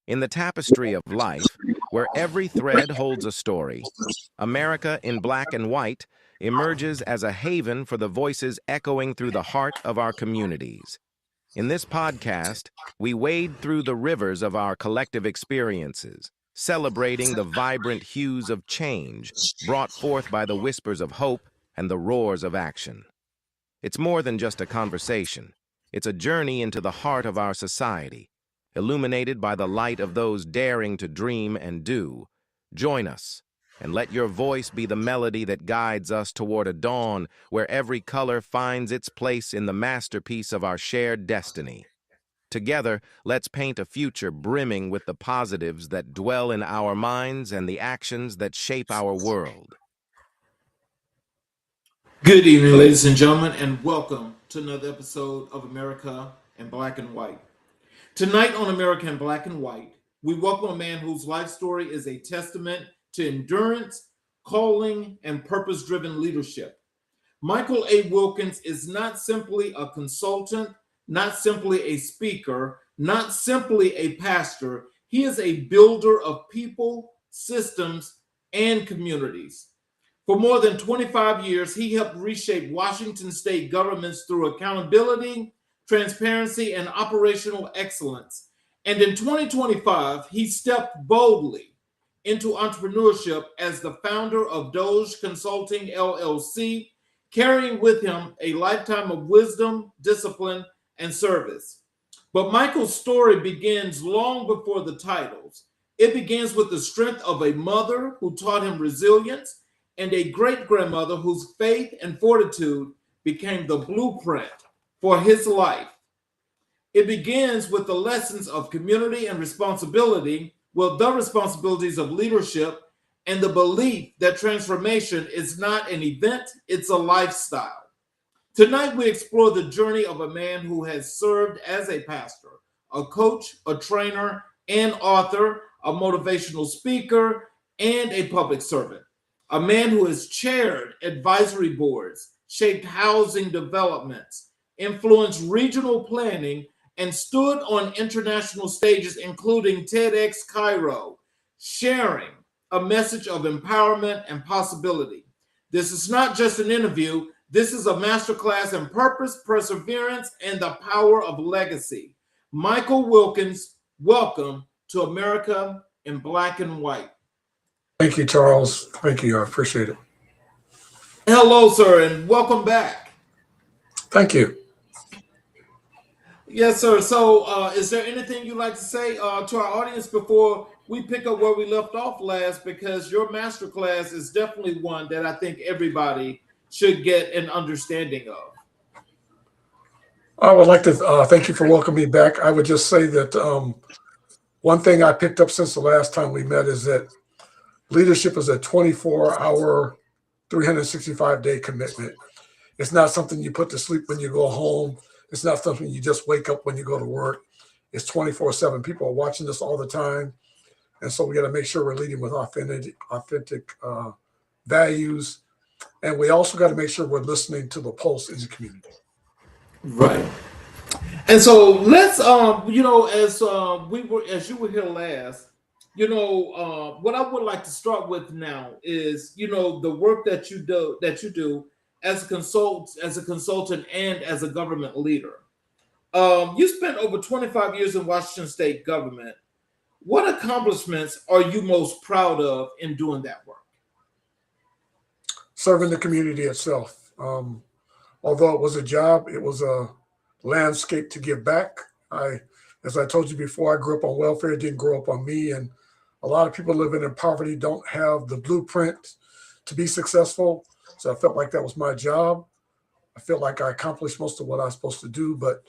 In the tapestry of life, where every thread holds a story, America in Black and White emerges as a haven for the voices echoing through the heart of our communities. In this podcast, we wade through the rivers of our collective experiences, celebrating the vibrant hues of change brought forth by the whispers of hope and the roars of action. It's more than just a conversation. It's a journey into the heart of our society, illuminated by the light of those daring to dream and do. Join us, and let your voice be the melody that guides us toward a dawn where every color finds its place in the masterpiece of our shared destiny. Together, let's paint a future brimming with the positives that dwell in our minds and the actions that shape our world. Good evening, ladies and gentlemen, and welcome to another episode of America in Black and White. Tonight on America in Black and White, we welcome a man whose life story is a testament to endurance, calling, and purpose-driven leadership. Michael A. Wilkins is not simply a consultant, not simply a speaker, not simply a pastor. He is a builder of people, systems, and communities. For more than 25 years, he helped reshape Washington state governments through accountability, transparency, and operational excellence. And in 2025, he stepped boldly into entrepreneurship as the founder of Doge Consulting LLC, carrying with him a lifetime of wisdom, discipline, and service. But Michael's story begins long before the titles. It begins with the strength of a mother who taught him resilience and a great-grandmother whose faith and fortitude became the blueprint for his life. It begins with the lessons of community and responsibility, the responsibilities of leadership, and the belief that transformation is not an event, it's a lifestyle. Tonight, we explore the journey of a man who has served as a pastor, a coach, a trainer, and author, a motivational speaker, and a public servant. A man who has chaired advisory boards, shaped housing developments, influenced regional planning, and stood on international stages, including TEDx Cairo, sharing a message of empowerment and possibility. This is not just an interview. This is a masterclass in purpose, perseverance, and the power of legacy. Michael Wilkins, welcome to America in Black and White. Thank you, Charles. Thank you. I appreciate it. Hello, sir, and welcome back. Thank you. Yes, sir. So is there anything you'd like to say to our audience before we pick up where we left off last? Because your masterclass is definitely one that I think everybody should get an understanding of. I would like to thank you for welcoming me back. I would just say that one thing I picked up since the last time we met is that leadership is a 24-hour, 365-day commitment. It's not something you put to sleep when you go home. It's not something you just wake up when you go to work. It's 24/7. People are watching this all the time. And so we got to make sure we're leading with authentic values. And we also got to make sure we're listening to the pulse in the community. Right. And so let's, as you were here last, what I would like to start with now is, the work that you do as a consultant and as a government leader. You spent over 25 years in Washington state government. What accomplishments are you most proud of in doing that work? Serving the community itself. Although it was a job, it was a landscape to give back. As I told you before, I grew up on welfare, didn't grow up on me. And a lot of people living in poverty don't have the blueprint to be successful. So I felt like that was my job. I felt like I accomplished most of what I was supposed to do. But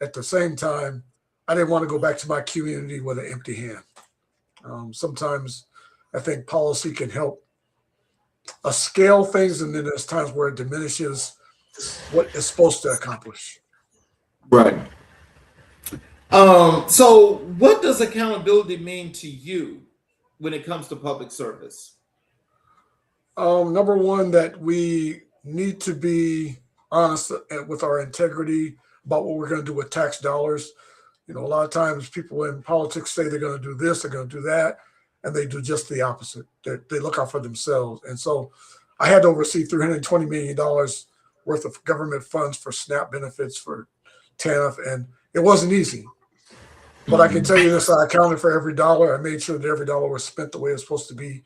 at the same time, I didn't want to go back to my community with an empty hand. Sometimes I think policy can help us scale things, and then there's times where it diminishes what it's supposed to accomplish. Right. So what does accountability mean to you when it comes to public service? Number one, that we need to be honest with our integrity about what we're going to do with tax dollars. You know, a lot of times people in politics say they're going to do this, they're going to do that, and they do just the opposite. They look out for themselves. And so I had to oversee $320 million worth of government funds for SNAP benefits for TANF, and it wasn't easy. But I can tell you this, I accounted for every dollar. I made sure that every dollar was spent the way it's supposed to be.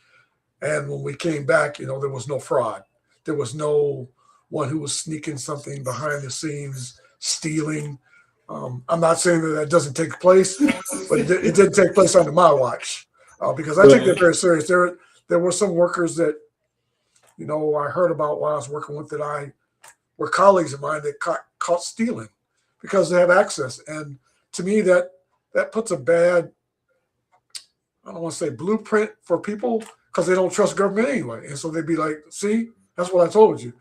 And when we came back, you know, there was no fraud. There was no one who was sneaking something behind the scenes, stealing. I'm not saying that doesn't take place, but it did take place under my watch because I take that very serious. There were some workers that, you know, I heard about while I was working with that were colleagues of mine that caught stealing because they have access. And to me, that puts a bad, I don't want to say blueprint for people because they don't trust government anyway. And so they'd be like, see, that's what I told you.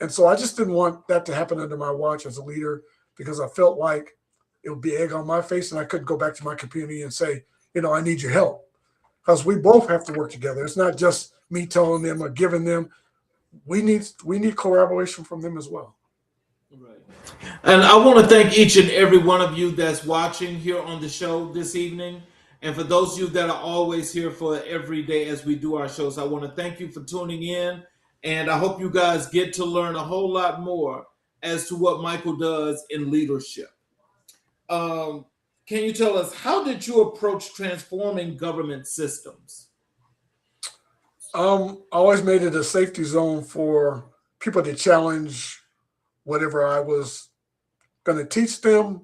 And so I just didn't want that to happen under my watch as a leader because I felt like it would be egg on my face and I couldn't go back to my community and say, you know, I need your help. Because we both have to work together. It's not just me telling them or giving them. We need collaboration from them as well. Right. And I want to thank each and every one of you that's watching here on the show this evening. And for those of you that are always here for every day as we do our shows, I want to thank you for tuning in. And I hope you guys get to learn a whole lot more as to what Michael does in leadership. Can you tell us, how did you approach transforming government systems? I always made it a safety zone for people to challenge whatever I was going to teach them,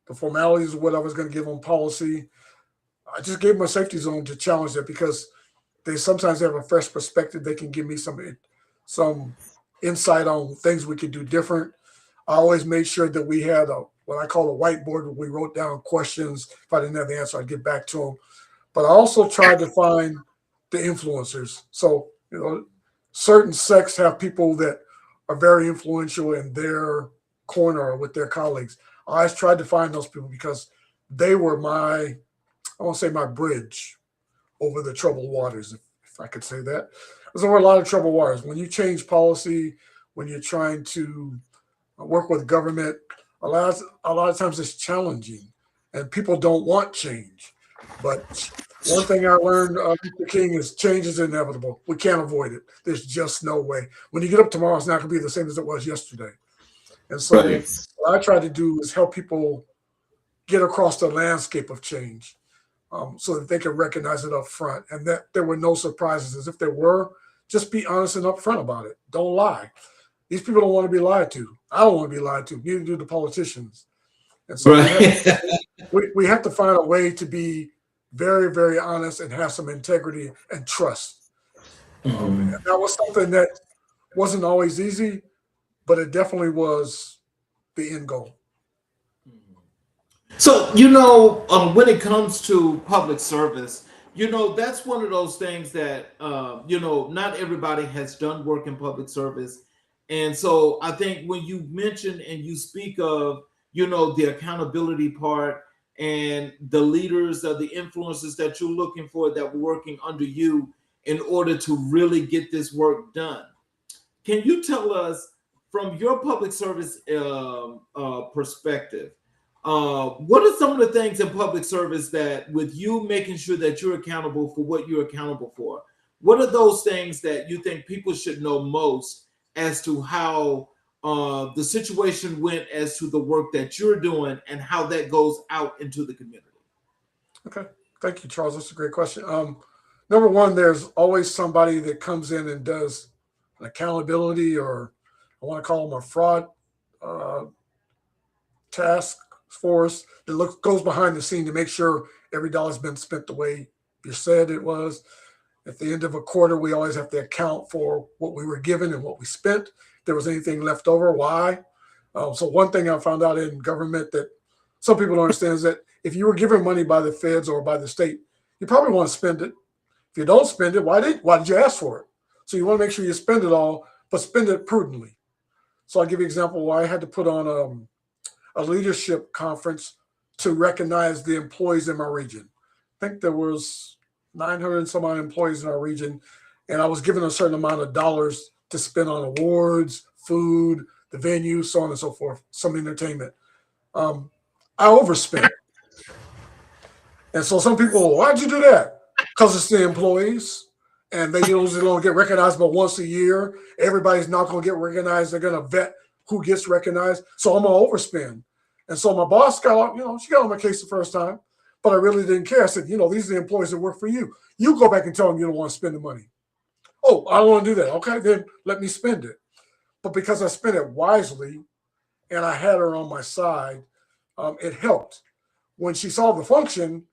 the formalities of what I was going to give them policy. I just gave them a safety zone to challenge that because they sometimes have a fresh perspective. They can give me some insight on things we could do different. I always made sure that we had what I call a whiteboard where we wrote down questions. If I didn't have the answer, I'd get back to them. But I also tried to find the influencers. So, you know, certain sects have people that are very influential in their corner or with their colleagues. I always tried to find those people because they were I won't say my bridge over the troubled waters, if I could say that. Because there were a lot of troubled waters. When you change policy, when you're trying to work with government, a lot of times it's challenging and people don't want change. But one thing I learned, Mr. King, is change is inevitable. We can't avoid it. There's just no way. When you get up tomorrow, it's not going to be the same as it was yesterday. And so what I try to do is help people get across the landscape of change so that they can recognize it up front and that there were no surprises. As if there were, just be honest and upfront about it. Don't lie. These people don't want to be lied to. I don't want to be lied to. Neither do the politicians. And so we have to find a way to be very, very honest and have some integrity and trust. And that was something that wasn't always easy, but it definitely was the end goal. So, you know, when it comes to public service, you know, that's one of those things that, you know, not everybody has done work in public service. And so I think when you mention and you speak of, you know, the accountability part and the leaders or the influencers that you're looking for that were working under you in order to really get this work done, can you tell us from your public service perspective, what are some of the things in public service that with you making sure that you're accountable for what you're accountable for, what are those things that you think people should know most as to how the situation went as to the work that you're doing and how that goes out into the community? Okay. Thank you, Charles. That's a great question. Number one, there's always somebody that comes in and does an accountability, or I want to call them a fraud task force that goes behind the scene to make sure every dollar's been spent the way you said it was. At the end of a quarter, we always have to account for what we were given and what we spent. If there was anything left over, why? So one thing I found out in government that some people don't understand is that if you were given money by the feds or by the state, you probably want to spend it. If you don't spend it, why did you ask for it? So you want to make sure you spend it all, but spend it prudently. So I'll give you an example where I had to put on a leadership conference to recognize the employees in my region. I think there was 900 and some odd employees in our region, and I was given a certain amount of dollars to spend on awards, food, the venue, so on and so forth, some entertainment. I overspent. And so some people, why'd you do that? Because it's the employees, and they usually don't get recognized but once a year. Everybody's not going to get recognized. They're going to vet who gets recognized. So I'm going to overspend. And so my boss got, she got on my case the first time, but I really didn't care. I said, these are the employees that work for you. You go back and tell them you don't want to spend the money. Oh, I don't want to do that. Okay, then let me spend it. But because I spent it wisely and I had her on my side, it helped. When she saw the function,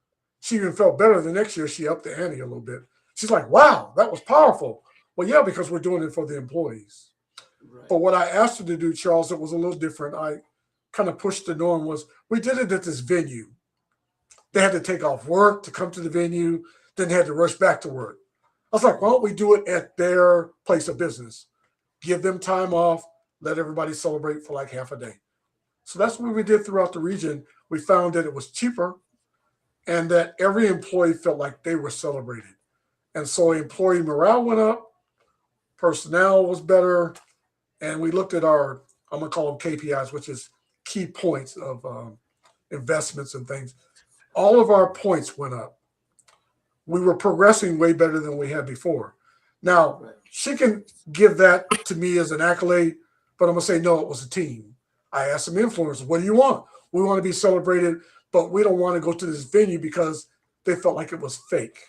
she even felt better the next year. She upped the ante a little bit. She's like, wow, that was powerful. Well, yeah, because we're doing it for the employees. Right. But what I asked her to do, Charles, it was a little different. I kind of pushed the norm was we did it at this venue. They had to take off work to come to the venue, then they had to rush back to work. I was like, why don't we do it at their place of business? Give them time off, let everybody celebrate for like half a day. So that's what we did throughout the region. We found that it was cheaper and that every employee felt like they were celebrated. And so employee morale went up, personnel was better, and we looked at our, I'm going to call them KPIs, which is key points of investments and things. All of our points went up. We were progressing way better than we had before. Now, she can give that to me as an accolade, but I'm going to say, no, it was a team. I asked some influencers, what do you want? We want to be celebrated, but we don't want to go to this venue because they felt like it was fake.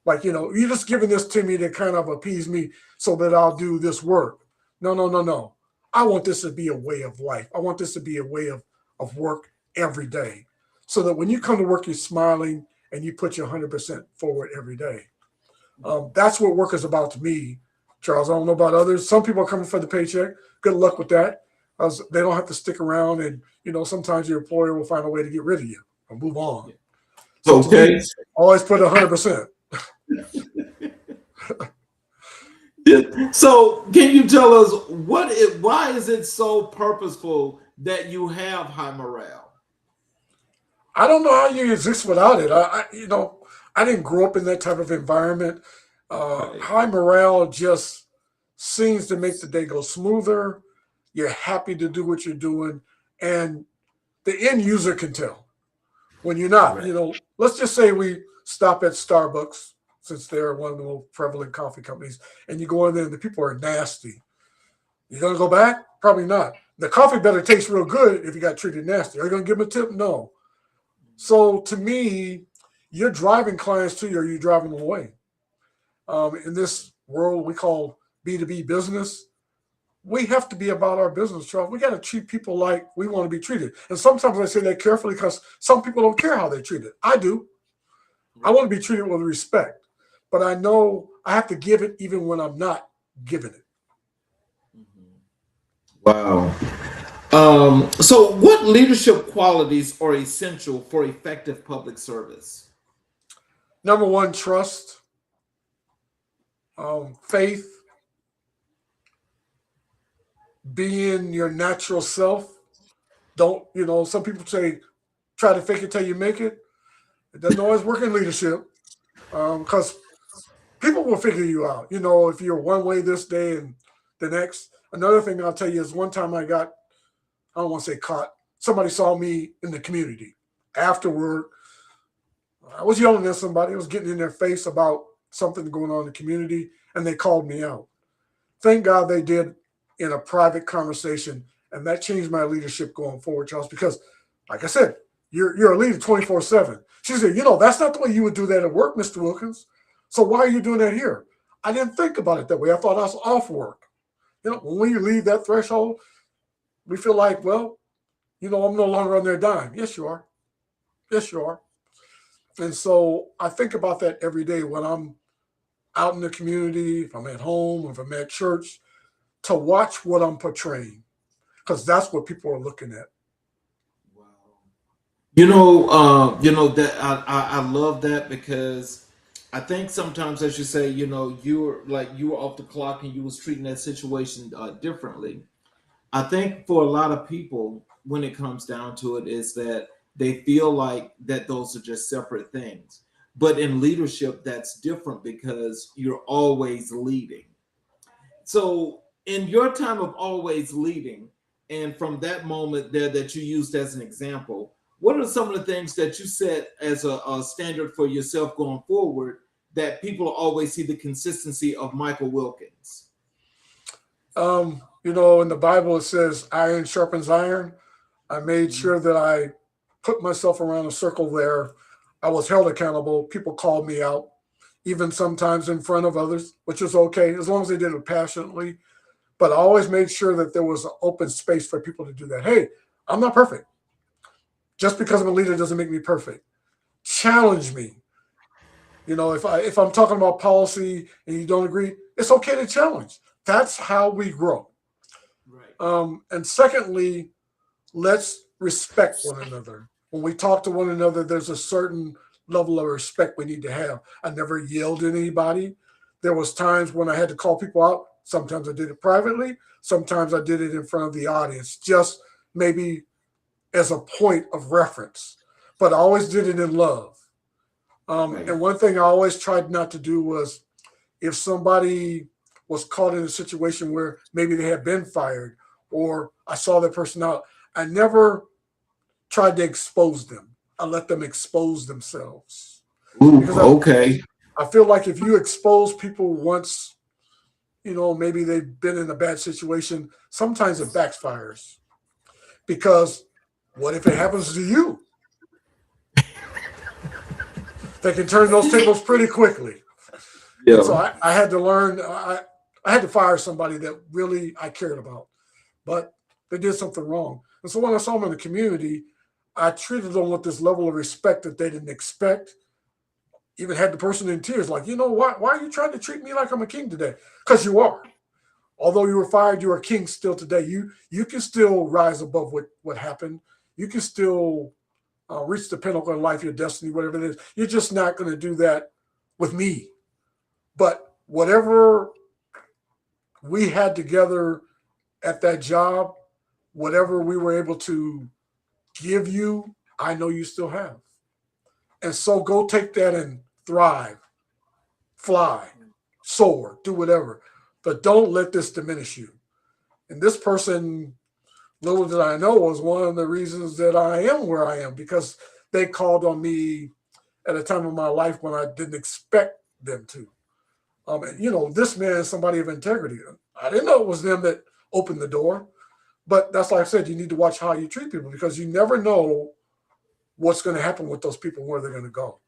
Like, you're just giving this to me to kind of appease me so that I'll do this work. No. I want this to be a way of life. I want this to be a way of work every day so that when you come to work, you're smiling and you put your 100% forward every day. That's what work is about to me, Charles. I don't know about others. Some people are coming for the paycheck. Good luck with that. They don't have to stick around, and sometimes your employer will find a way to get rid of you or move on. So okay, always put 100%. So can you tell us why is it so purposeful that you have high morale? I don't know how you exist without it. I didn't grow up in that type of environment. Right. High morale just seems to make the day go smoother. You're happy to do what you're doing, and the end user can tell when you're not. Right. Let's just say we stop at Starbucks, since they're one of the most prevalent coffee companies, and you go in there and the people are nasty. You gonna go back? Probably not. The coffee better taste real good if you got treated nasty. Are you gonna give them a tip? No. So to me, you're driving clients to you or you're driving them away. In this world we call B2B business, we have to be about our business, Charles. We got to treat people like we want to be treated. And sometimes I say that carefully because some people don't care how they're treated. I do. I want to be treated with respect. But I know I have to give it even when I'm not giving it. Wow. So what leadership qualities are essential for effective public service? Number one, trust, faith, being your natural self. Don't, some people say, try to fake it till you make it. It doesn't always work in leadership because people will figure you out, if you're one way this day and the next. Another thing I'll tell you is one time I don't want to say caught. Somebody saw me in the community after work. I was yelling at somebody. I was getting in their face about something going on in the community, and they called me out. Thank God they did in a private conversation, and that changed my leadership going forward, Charles, because, like I said, you're a leader 24/7. She said, that's not the way you would do that at work, Mr. Wilkins. So why are you doing that here? I didn't think about it that way. I thought I was off work. When you leave that threshold, we feel like, well, I'm no longer on their dime. Yes, you are. Yes, you are. And so I think about that every day when I'm out in the community, if I'm at home, if I'm at church, to watch what I'm portraying, because that's what people are looking at. Wow. That I love that, because I think sometimes, as you say, you were off the clock and you was treating that situation differently. I think for a lot of people, when it comes down to it, is that they feel like that those are just separate things. But in leadership, that's different because you're always leading. So in your time of always leading, and from that moment there that you used as an example, what are some of the things that you set as a standard for yourself going forward that people always see the consistency of Michael Wilkins? You know, in the Bible it says iron sharpens iron. I made sure that I put myself around a circle there. I was held accountable. People called me out, even sometimes in front of others, which is okay as long as they did it passionately. But I always made sure that there was an open space for people to do that. Hey, I'm not perfect. Just because I'm a leader doesn't make me perfect. Challenge me. You know, if I'm talking about policy and you don't agree, it's okay to challenge. That's how we grow. Right. And secondly, let's respect one another. When we talk to one another, there's a certain level of respect we need to have. I never yelled at anybody. There was times when I had to call people out. Sometimes I did it privately. Sometimes I did it in front of the audience, just maybe as a point of reference. But I always did it in love. Right. And one thing I always tried not to do was, if somebody was caught in a situation where maybe they had been fired or I saw that person out, I never tried to expose them. I let them expose themselves. Ooh, Because okay. I feel like if you expose people once, you know, maybe they've been in a bad situation, sometimes it backfires. Because what if it happens to you? They can turn those tables pretty quickly. Yeah. And so I had to learn, I had to fire somebody that really I cared about, but they did something wrong. And so when I saw them in the community, I treated them with this level of respect that they didn't expect. Even had the person in tears, like, you know, why are you trying to treat me like I'm a king today? Because you are. Although you were fired, you are king still today. You can still rise above what happened. You can still reach the pinnacle in life, your destiny, whatever it is. You're just not going to do that with me. But whatever we had together at that job, whatever we were able to give you, I know you still have. And so go take that and thrive, fly, soar, do whatever. But don't let this diminish you. And this person, little did I know, was one of the reasons that I am where I am, because they called on me at a time of my life when I didn't expect them to. And, you know, this man is somebody of integrity. I didn't know it was them that opened the door. But that's like I said, you need to watch how you treat people, because you never know what's going to happen with those people, where they're going to go.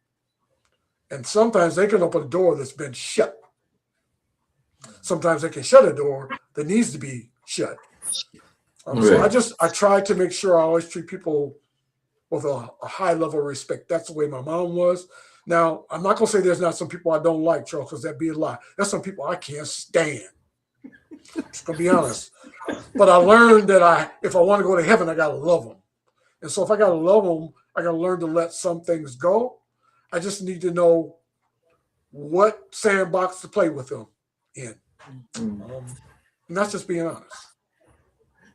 And sometimes they can open a door that's been shut. Sometimes they can shut a door that needs to be shut. So I try to make sure I always treat people with a high level of respect. That's the way my mom was. Now, I'm not going to say there's not some people I don't like, Charles, because that'd be a lie. There's some people I can't stand. Just going to be honest. But I learned that if I want to go to heaven, I got to love them. And so if I got to love them, I got to learn to let some things go. I just need to know what sandbox to play with them in. And that's just being honest.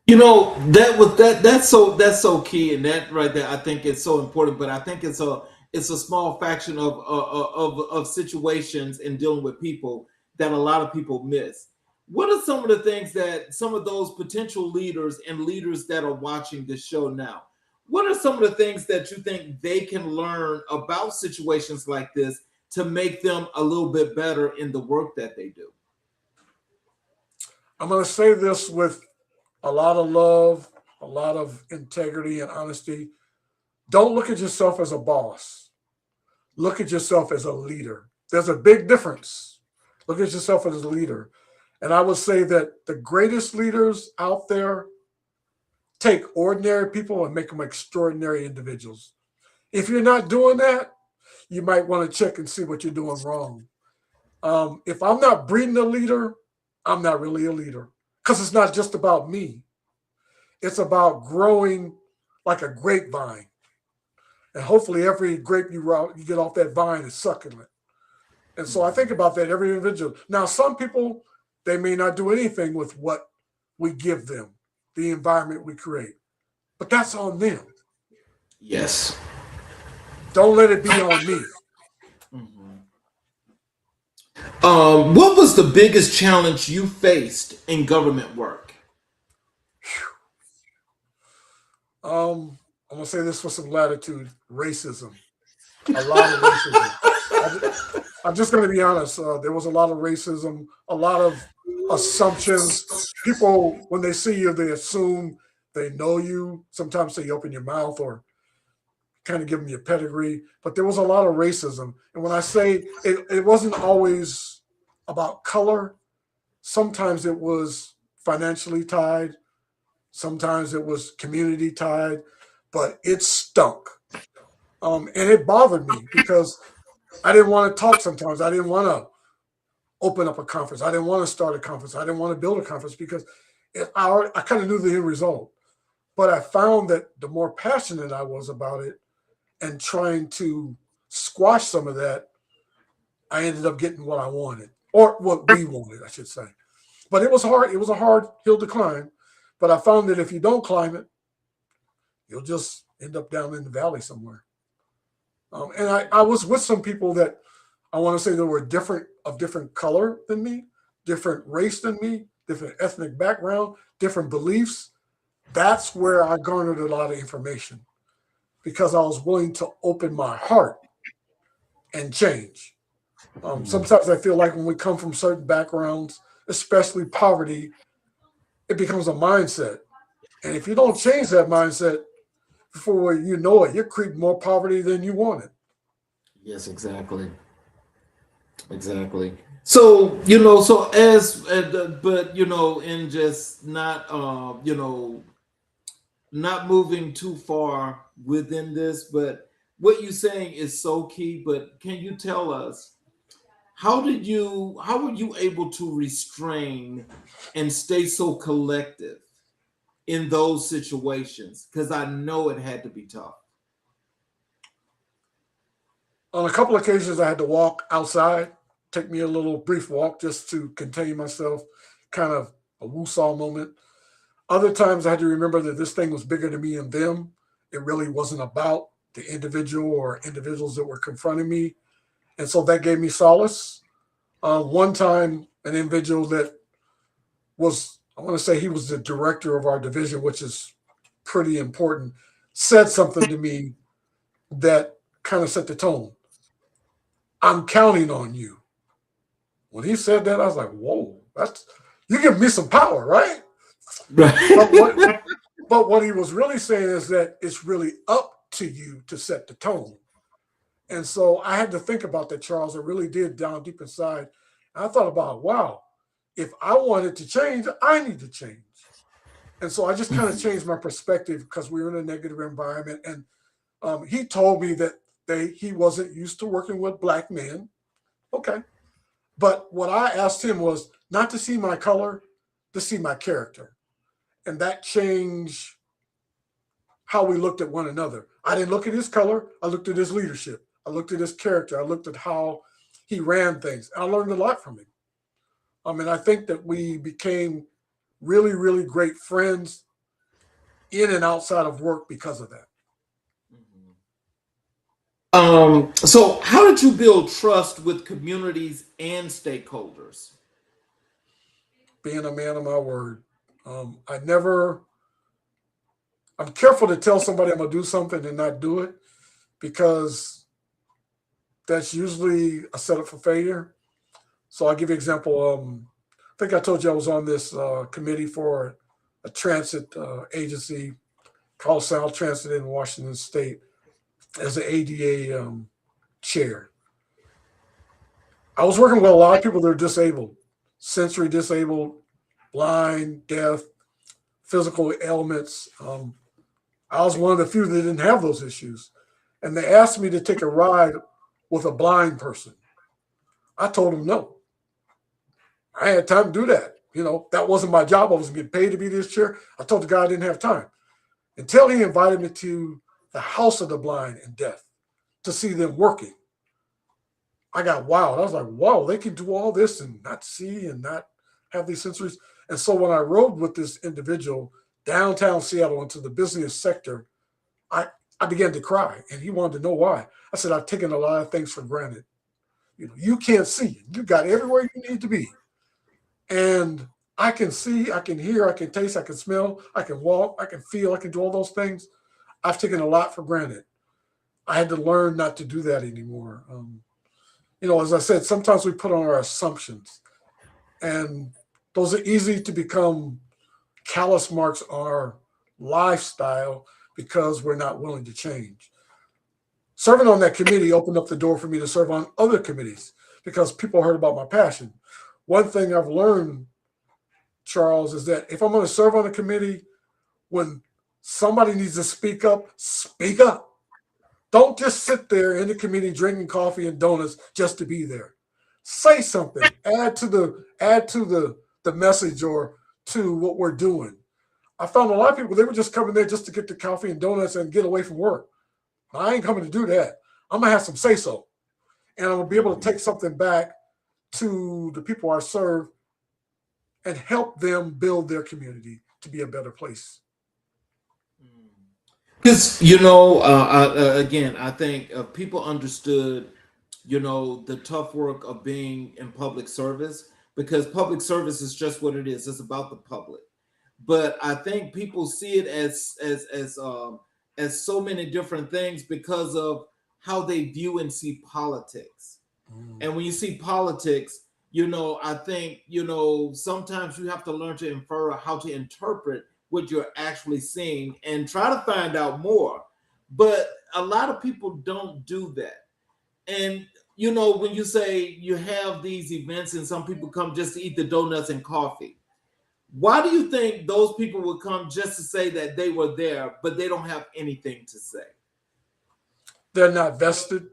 You know, that's so key, and that right there, I think it's so important. But I think it's a small fraction of situations in dealing with people that a lot of people miss. What are some of the things that some of those potential leaders and leaders that are watching this show now, what are some of the things that you think they can learn about situations like this to make them a little bit better in the work that they do? I'm going to say this with a lot of love, a lot of integrity and honesty. Don't look at yourself as a boss. Look at yourself as a leader. There's a big difference. Look at yourself as a leader. And I would say that the greatest leaders out there take ordinary people and make them extraordinary individuals. If you're not doing that, you might want to check and see what you're doing wrong. If I'm not breeding a leader, I'm not really a leader, because it's not just about me. It's about growing like a grapevine. And hopefully every grape you get off that vine is succulent. And so I think about that every individual. Now, some people, they may not do anything with what we give them, the environment we create. But that's on them. Yes. Don't let it be on me. What was the biggest challenge you faced in government work? I'm gonna say this for some latitude: racism. A lot of racism. I'm just going to be honest. There was a lot of racism, a lot of assumptions. People, when they see you, they assume they know you. Sometimes they open your mouth or kind of give them your pedigree. But there was a lot of racism. And when I say it wasn't always about color, sometimes it was financially tied, sometimes it was community tied, but it stunk. And it bothered me because I didn't want to talk sometimes. I didn't want to open up a conference. I didn't want to start a conference. I didn't want to build a conference because I kind of knew the end result. But I found that the more passionate I was about it and trying to squash some of that, I ended up getting what I wanted, or what we wanted, I should say. But it was hard. It was a hard hill to climb. But I found that if you don't climb it, you'll just end up down in the valley somewhere. And I was with some people that I want to say that were different color than me, different race than me, different ethnic background, different beliefs. That's where I garnered a lot of information because I was willing to open my heart and change. Sometimes I feel like when we come from certain backgrounds, especially poverty, it becomes a mindset. And if you don't change that mindset, before you know it, you're creating more poverty than you wanted. Yes, exactly. Exactly. So, so but, in just not, not moving too far within this, but what you're saying is so key. But can you tell us, how were you able to restrain and stay so collective in those situations? Because I know it had to be tough. On a couple of occasions, I had to walk outside, take me a little brief walk just to contain myself, kind of a woosah moment. Other times, I had to remember that this thing was bigger than me and them. It really wasn't about the individual or individuals that were confronting me. And so that gave me solace. One time, an individual that was, I want to say he was the director of our division, which is pretty important, said something to me that kind of set the tone. I'm counting on you. When he said that, I was like, whoa, you give me some power, right? Right. But what he was really saying is that it's really up to you to set the tone. And so I had to think about that, Charles. I really did down deep inside. And I thought about, wow, if I wanted to change, I need to change. And so I just kind of changed my perspective because we were in a negative environment. And he told me that he wasn't used to working with Black men. Okay. But what I asked him was not to see my color, to see my character. And that changed how we looked at one another. I didn't look at his color. I looked at his leadership. I looked at his character. I looked at how he ran things. I learned a lot from him. And I think that we became really, really great friends in and outside of work because of that. So how did you build trust with communities and stakeholders? Being a man of my word. I'm careful to tell somebody I'm going to do something and not do it because that's usually a setup for failure. So I'll give you an example. I think I told you I was on this committee for a transit agency called South Transit in Washington State as an ADA chair. I was working with a lot of people that are disabled, sensory disabled, blind, deaf, physical ailments. I was one of the few that didn't have those issues. And they asked me to take a ride with a blind person. I told them no. I had time to do that. That wasn't my job. I wasn't getting paid to be this chair. I told the guy I didn't have time until he invited me to the House of the Blind and Deaf to see them working. I got wild. I was like, wow, they can do all this and not see and not have these sensories. And so when I rode with this individual downtown Seattle into the busiest sector, I began to cry, and he wanted to know why. I said, I've taken a lot of things for granted. You can't see. You got everywhere you need to be. And I can see, I can hear, I can taste, I can smell, I can walk, I can feel, I can do all those things. I've taken a lot for granted. I had to learn not to do that anymore. As I said, sometimes we put on our assumptions, and those are easy to become callous marks on our lifestyle because we're not willing to change. Serving on that committee opened up the door for me to serve on other committees because people heard about my passion. One thing I've learned, Charles, is that if I'm going to serve on a committee, when somebody needs to speak up, speak up. Don't just sit there in the committee drinking coffee and donuts just to be there. Say something. Add to the message or to what we're doing. I found a lot of people, they were just coming there just to get the coffee and donuts and get away from work. I ain't coming to do that. I'm going to have some say-so. And I'm going to be able to take something back to the people I serve and help them build their community to be a better place. Because, again, I think people understood, the tough work of being in public service, because public service is just what it is. It's about the public. But I think people see it as so many different things because of how they view and see politics. And when you see politics, I think, sometimes you have to learn to infer how to interpret what you're actually seeing and try to find out more. But a lot of people don't do that. And, when you say you have these events and some people come just to eat the donuts and coffee, why do you think those people would come just to say that they were there, but they don't have anything to say? They're not vested.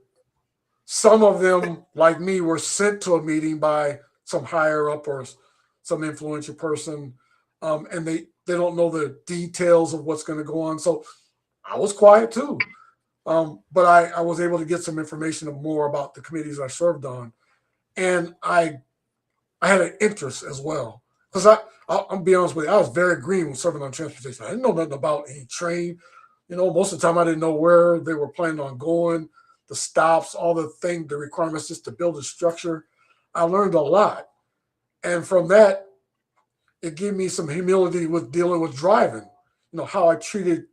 Some of them, like me, were sent to a meeting by some higher up or some influential person, and they don't know the details of what's going to go on. So I was quiet too. But I was able to get some information more about the committees I served on. And I had an interest as well. Because I'll be honest with you, I was very green when serving on transportation. I didn't know nothing about any train. Most of the time I didn't know where they were planning on going, the stops, all the requirements just to build a structure. I learned a lot. And from that, it gave me some humility with dealing with driving, how I treated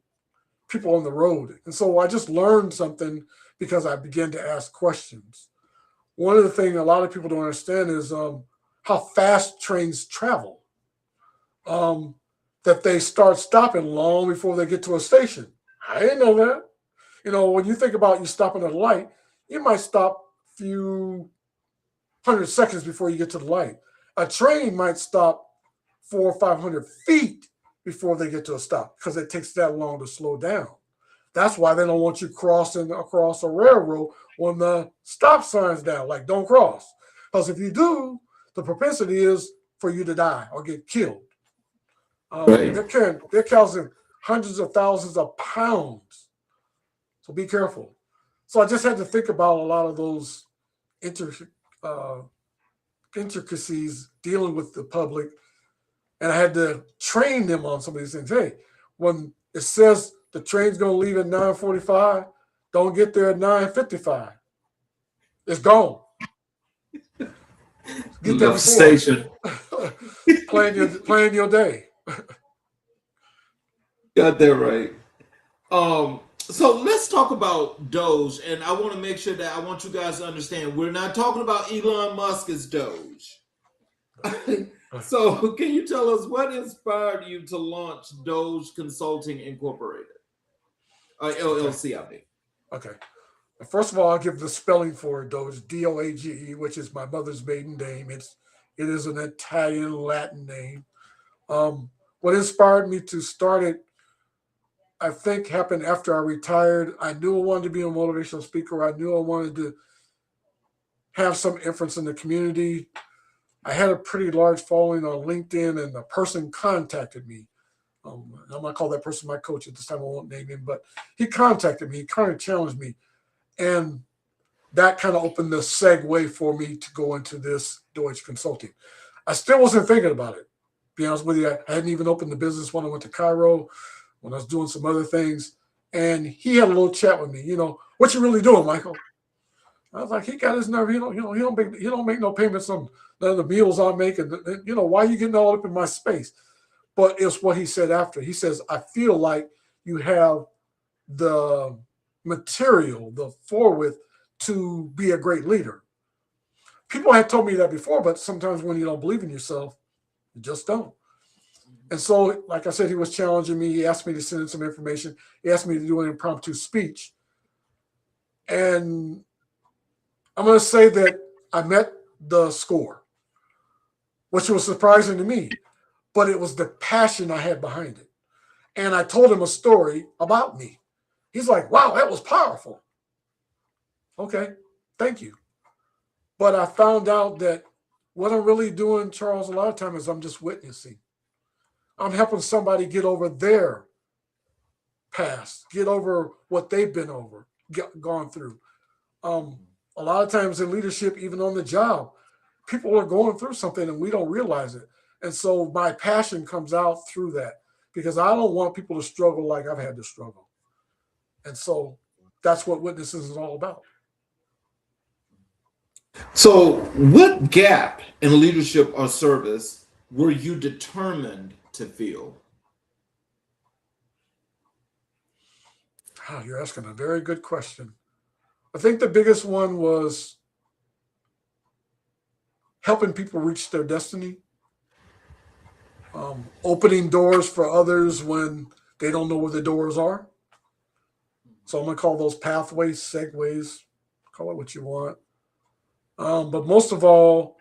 people on the road. And so I just learned something because I began to ask questions. One of the things a lot of people don't understand is how fast trains travel, that they start stopping long before they get to a station. I didn't know that. When you think about you stopping at a light, you might stop a few 100 seconds before you get to the light. A train might stop 400 or 500 feet before they get to a stop because it takes that long to slow down. That's why they don't want you crossing across a railroad when the stop sign's down, like don't cross. Because if you do, the propensity is for you to die or get killed. Right. They're causing hundreds of thousands of pounds. So be careful. So I just had to think about a lot of those intricacies dealing with the public. And I had to train them on some of these things. Hey, when it says the train's going to leave at 9:45, don't get there at 9:55. It's gone. Get there Left station. plan your day. Got that right. So let's talk about Doge, and I want to make sure that I want you guys to understand we're not talking about Elon Musk as Doge. So can you tell us what inspired you to launch Doge Consulting Incorporated? LLC, I mean. Okay. First of all, I'll give the spelling for Doge, D-O-A-G-E, which is my mother's maiden name. It is an Italian Latin name. What inspired me to start it, I think, happened after I retired. I knew I wanted to be a motivational speaker. I knew I wanted to have some influence in the community. I had a pretty large following on LinkedIn, and a person contacted me. I'm going to call that person my coach at this time. I won't name him, but he contacted me. He kind of challenged me. And that kind of opened the segue for me to go into this Deutsche Consulting. I still wasn't thinking about it. To be honest with you, I hadn't even opened the business when I went to Cairo, when I was doing some other things. And he had a little chat with me, what you really doing, Michael? I was like, he got his nerve. He don't make no payments on none of the meals I make. And, why are you getting all up in my space? But it's what he said after. He says, I feel like you have the material, the forward to be a great leader. People had told me that before, but sometimes when you don't believe in yourself, you just don't. And so, like I said, he was challenging me. He asked me to send in some information. He asked me to do an impromptu speech. And I'm going to say that I met the score, which was surprising to me, but it was the passion I had behind it. And I told him a story about me. He's like, wow, that was powerful. Okay, thank you. But I found out that what I'm really doing, Charles, a lot of times is I'm just witnessing. I'm helping somebody get over their past, get over what they've been over, gone through. A lot of times in leadership, even on the job, people are going through something and we don't realize it. And so my passion comes out through that because I don't want people to struggle like I've had to struggle. And so that's what Witnesses is all about. So what gap in leadership or service were you determined to fill? Oh, you're asking a very good question. I think the biggest one was helping people reach their destiny, opening doors for others when they don't know where the doors are. So I'm going to call those pathways, segues, call it what you want. But most of all,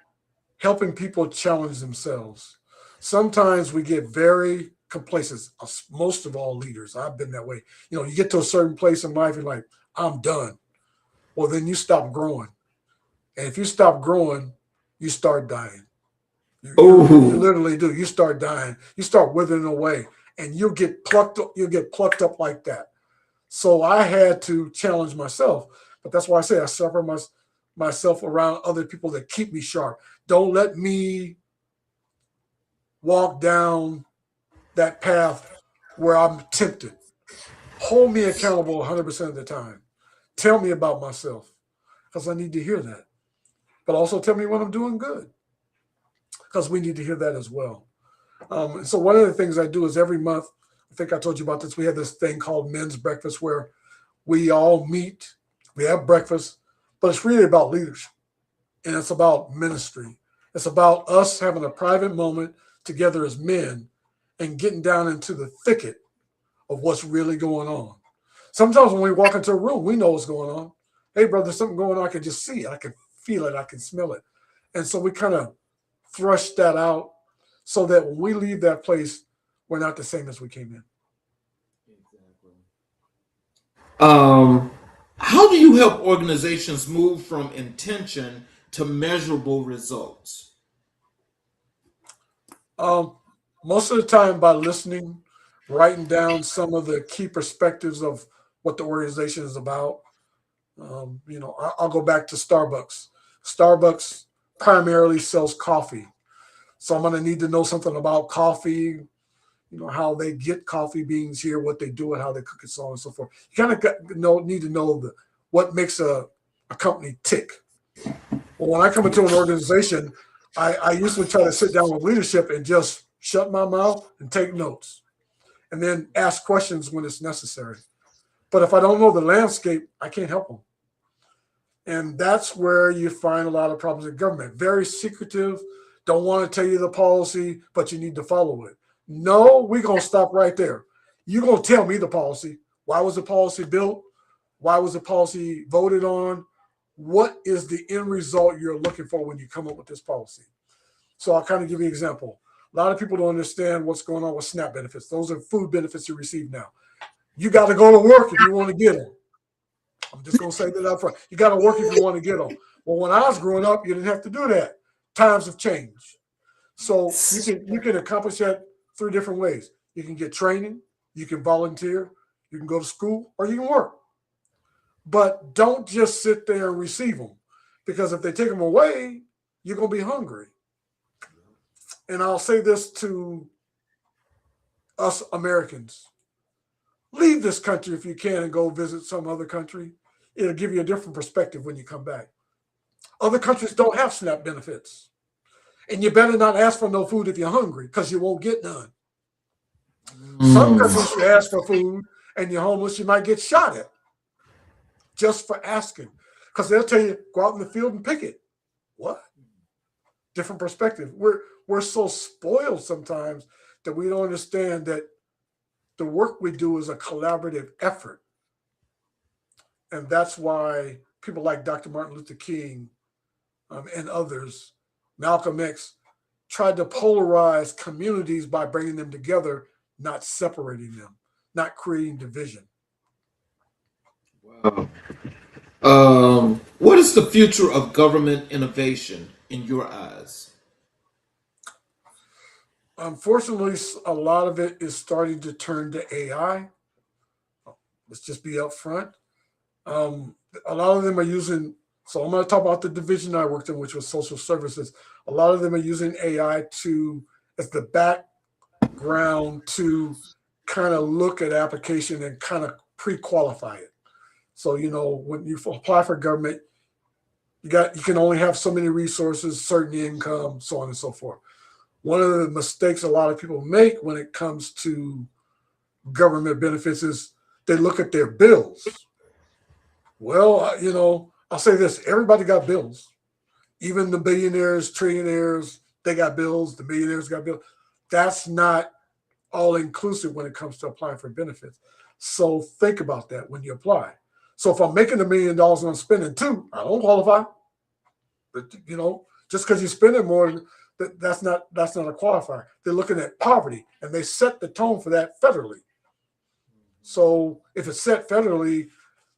helping people challenge themselves. Sometimes we get very complacent. Most of all leaders, I've been that way. You know, you get to a certain place in life, you're like, I'm done. Well, then you stop growing. And if you stop growing, you start dying. You literally do. You start dying. You start withering away, and you'll get plucked up like that. So I had to challenge myself. But that's why I say I suffer myself around other people that keep me sharp. Don't let me walk down that path where I'm tempted. Hold me accountable 100% of the time. Tell me about myself because I need to hear that. But also tell me when I'm doing good because we need to hear that as well. So one of the things I do is every month, I think I told you about this, we have this thing called Men's Breakfast where we all meet, we have breakfast, but it's really about leadership and it's about ministry. It's about us having a private moment together as men and getting down into the thicket of what's really going on. Sometimes when we walk into a room, we know what's going on. Hey, brother, there's something going on. I can just see it. I can feel it. I can smell it. And so we kind of thrush that out so that when we leave that place, we're not the same as we came in. How do you help organizations move from intention to measurable results? Most of the time by listening, writing down some of the key perspectives of what the organization is about. I'll go back to Starbucks. Starbucks primarily sells coffee. So I'm going to need to know something about coffee, how they get coffee beans here, what they do it, how they cook it, so on and so forth. You kind of need to know what makes a company tick. Well, when I come into an organization, I usually try to sit down with leadership and just shut my mouth and take notes and then ask questions when it's necessary. But if I don't know the landscape, I can't help them. And that's where you find a lot of problems in government. Very secretive, don't want to tell you the policy, but you need to follow it. No, we're going to stop right there. You're going to tell me the policy. Why was the policy built? Why was the policy voted on? What is the end result you're looking for when you come up with this policy? So I'll kind of give you an example. A lot of people don't understand what's going on with SNAP benefits. Those are food benefits you receive now. You got to go to work if you want to get them. I'm just going to say that up front. You got to work if you want to get them. Well, when I was growing up, you didn't have to do that. Times have changed. So you can accomplish that 3 different ways. You can get training, you can volunteer, you can go to school, or you can work. But don't just sit there and receive them, because if they take them away, you're going to be hungry. And I'll say this to us Americans. Leave this country if you can and go visit some other country. It'll give you a different perspective when you come back. Other countries don't have SNAP benefits. And you better not ask for no food if you're hungry, because you won't get none. Some countries you ask for food and you're homeless, you might get shot at just for asking. Because they'll tell you, go out in the field and pick it. What? Different perspective. We're so spoiled sometimes that we don't understand that the work we do is a collaborative effort. And that's why people like Dr. Martin Luther King and others, Malcolm X, tried to polarize communities by bringing them together, not separating them, not creating division. Wow. What is the future of government innovation in your eyes? Unfortunately, a lot of it is starting to turn to AI. Let's just be upfront. A lot of them are using, so I'm going to talk about the division I worked in, which was social services. A lot of them are using AI as the background to kind of look at application and kind of pre-qualify it. So, when you apply for government, you can only have so many resources, certain income, so on and so forth. One of the mistakes a lot of people make when it comes to government benefits is they look at their bills. Well, I'll say this, everybody got bills. Even the billionaires, trillionaires, they got bills. The millionaires got bills. That's not all inclusive when it comes to applying for benefits. So think about that when you apply. So if I'm making $1 million and I'm spending $2 million, I don't qualify. But just because you're spending more, that's not a qualifier. They're looking at poverty, and they set the tone for that federally. So if it's set federally,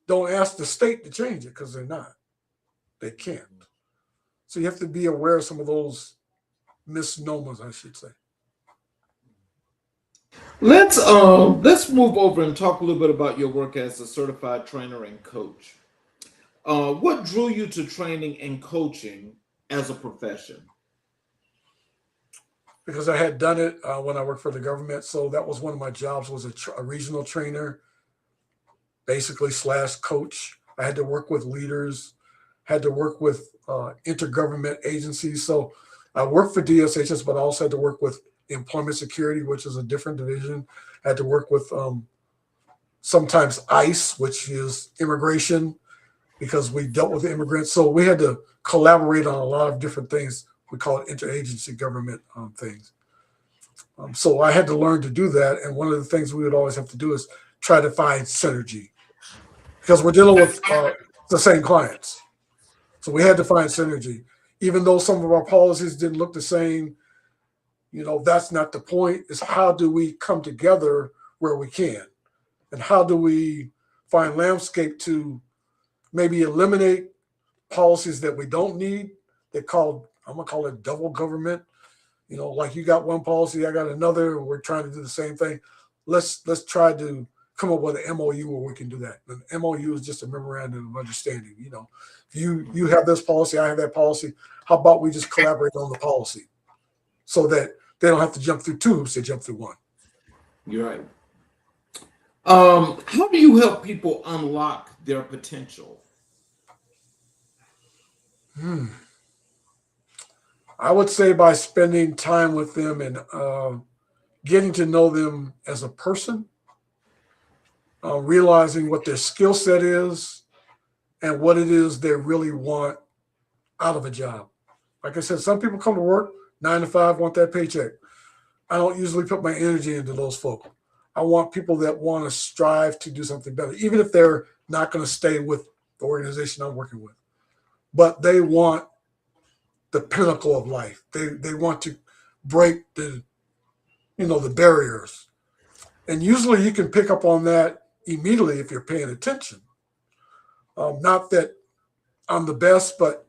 don't ask the state to change it because they're not. They can't. So you have to be aware of some of those misnomers, I should say. Let's move over and talk a little bit about your work as a certified trainer and coach. What drew you to training and coaching as a profession? Because I had done it when I worked for the government. So that was one of my jobs, was a regional trainer, basically / coach. I had to work with leaders, had to work with intergovernment agencies. So I worked for DSHS, but I also had to work with employment security, which is a different division. I had to work with sometimes ICE, which is immigration, because we dealt with immigrants. So we had to collaborate on a lot of different things. We call it interagency government things. So I had to learn to do that. And one of the things we would always have to do is try to find synergy, because we're dealing with the same clients. So we had to find synergy. Even though some of our policies didn't look the same, that's not the point. Is how do we come together where we can? And how do we find landscape to maybe eliminate policies that we don't need? I'm gonna call it double government. Like you got one policy, I got another, and we're trying to do the same thing. Let's try to come up with an MOU where we can do that. An MOU is just a memorandum of understanding. If you have this policy, I have that policy. How about we just collaborate on the policy so that they don't have to jump through 2 hoops, they jump through 1. You're right. How do you help people unlock their potential? I would say by spending time with them and getting to know them as a person, realizing what their skill set is and what it is they really want out of a job. Like I said, some people come to work 9 to 5, want that paycheck. I don't usually put my energy into those folk. I want people that want to strive to do something better, even if they're not going to stay with the organization I'm working with. But they want the pinnacle of life. They want to break the barriers. And usually you can pick up on that immediately if you're paying attention. Not that I'm the best, but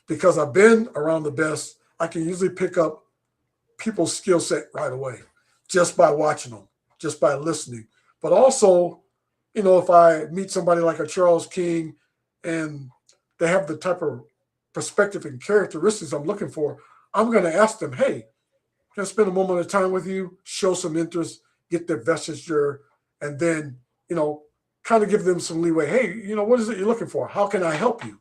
because I've been around the best, I can usually pick up people's skill set right away just by watching them, just by listening. But also, if I meet somebody like a Charles King and they have the type of perspective and characteristics I'm looking for, I'm going to ask them, hey, can I spend a moment of time with you, show some interest, get their vesture, and then, kind of give them some leeway. Hey, what is it you're looking for? How can I help you?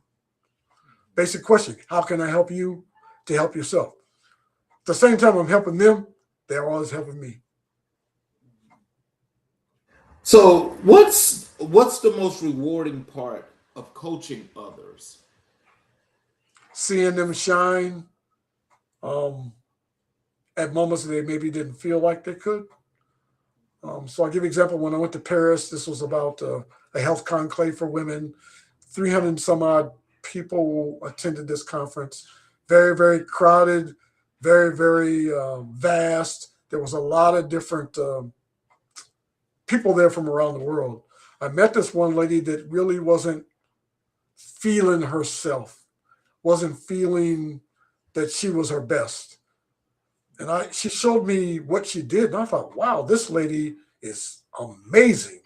Basic question. How can I help you to help yourself? At the same time I'm helping them, they're always helping me. So what's the most rewarding part of coaching others? Seeing them shine um, at moments they maybe didn't feel like they could. So I'll give you an example. When I went to Paris, this was about a health conclave for women. 300 and some odd people attended this conference. Very, very crowded, very, very vast. There was a lot of different people there from around the world. I met this one lady that really wasn't feeling herself, wasn't feeling that she was her best. And she showed me what she did, and I thought, wow, this lady is amazing.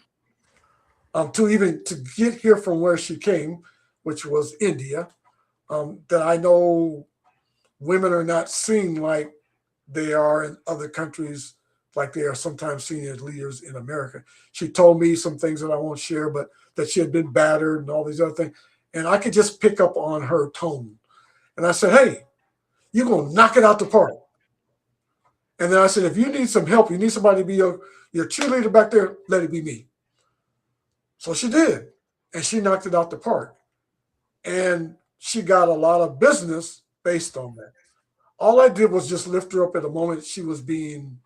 To get here from where she came, which was India, that I know women are not seen like they are in other countries, like they are sometimes seen as leaders in America. She told me some things that I won't share, but that she had been battered and all these other things. And I could just pick up on her tone. And I said, hey, you're going to knock it out the park. And then I said, if you need some help, you need somebody to be your cheerleader back there, let it be me. So she did. And she knocked it out the park. And she got a lot of business based on that. All I did was just lift her up at the moment she was being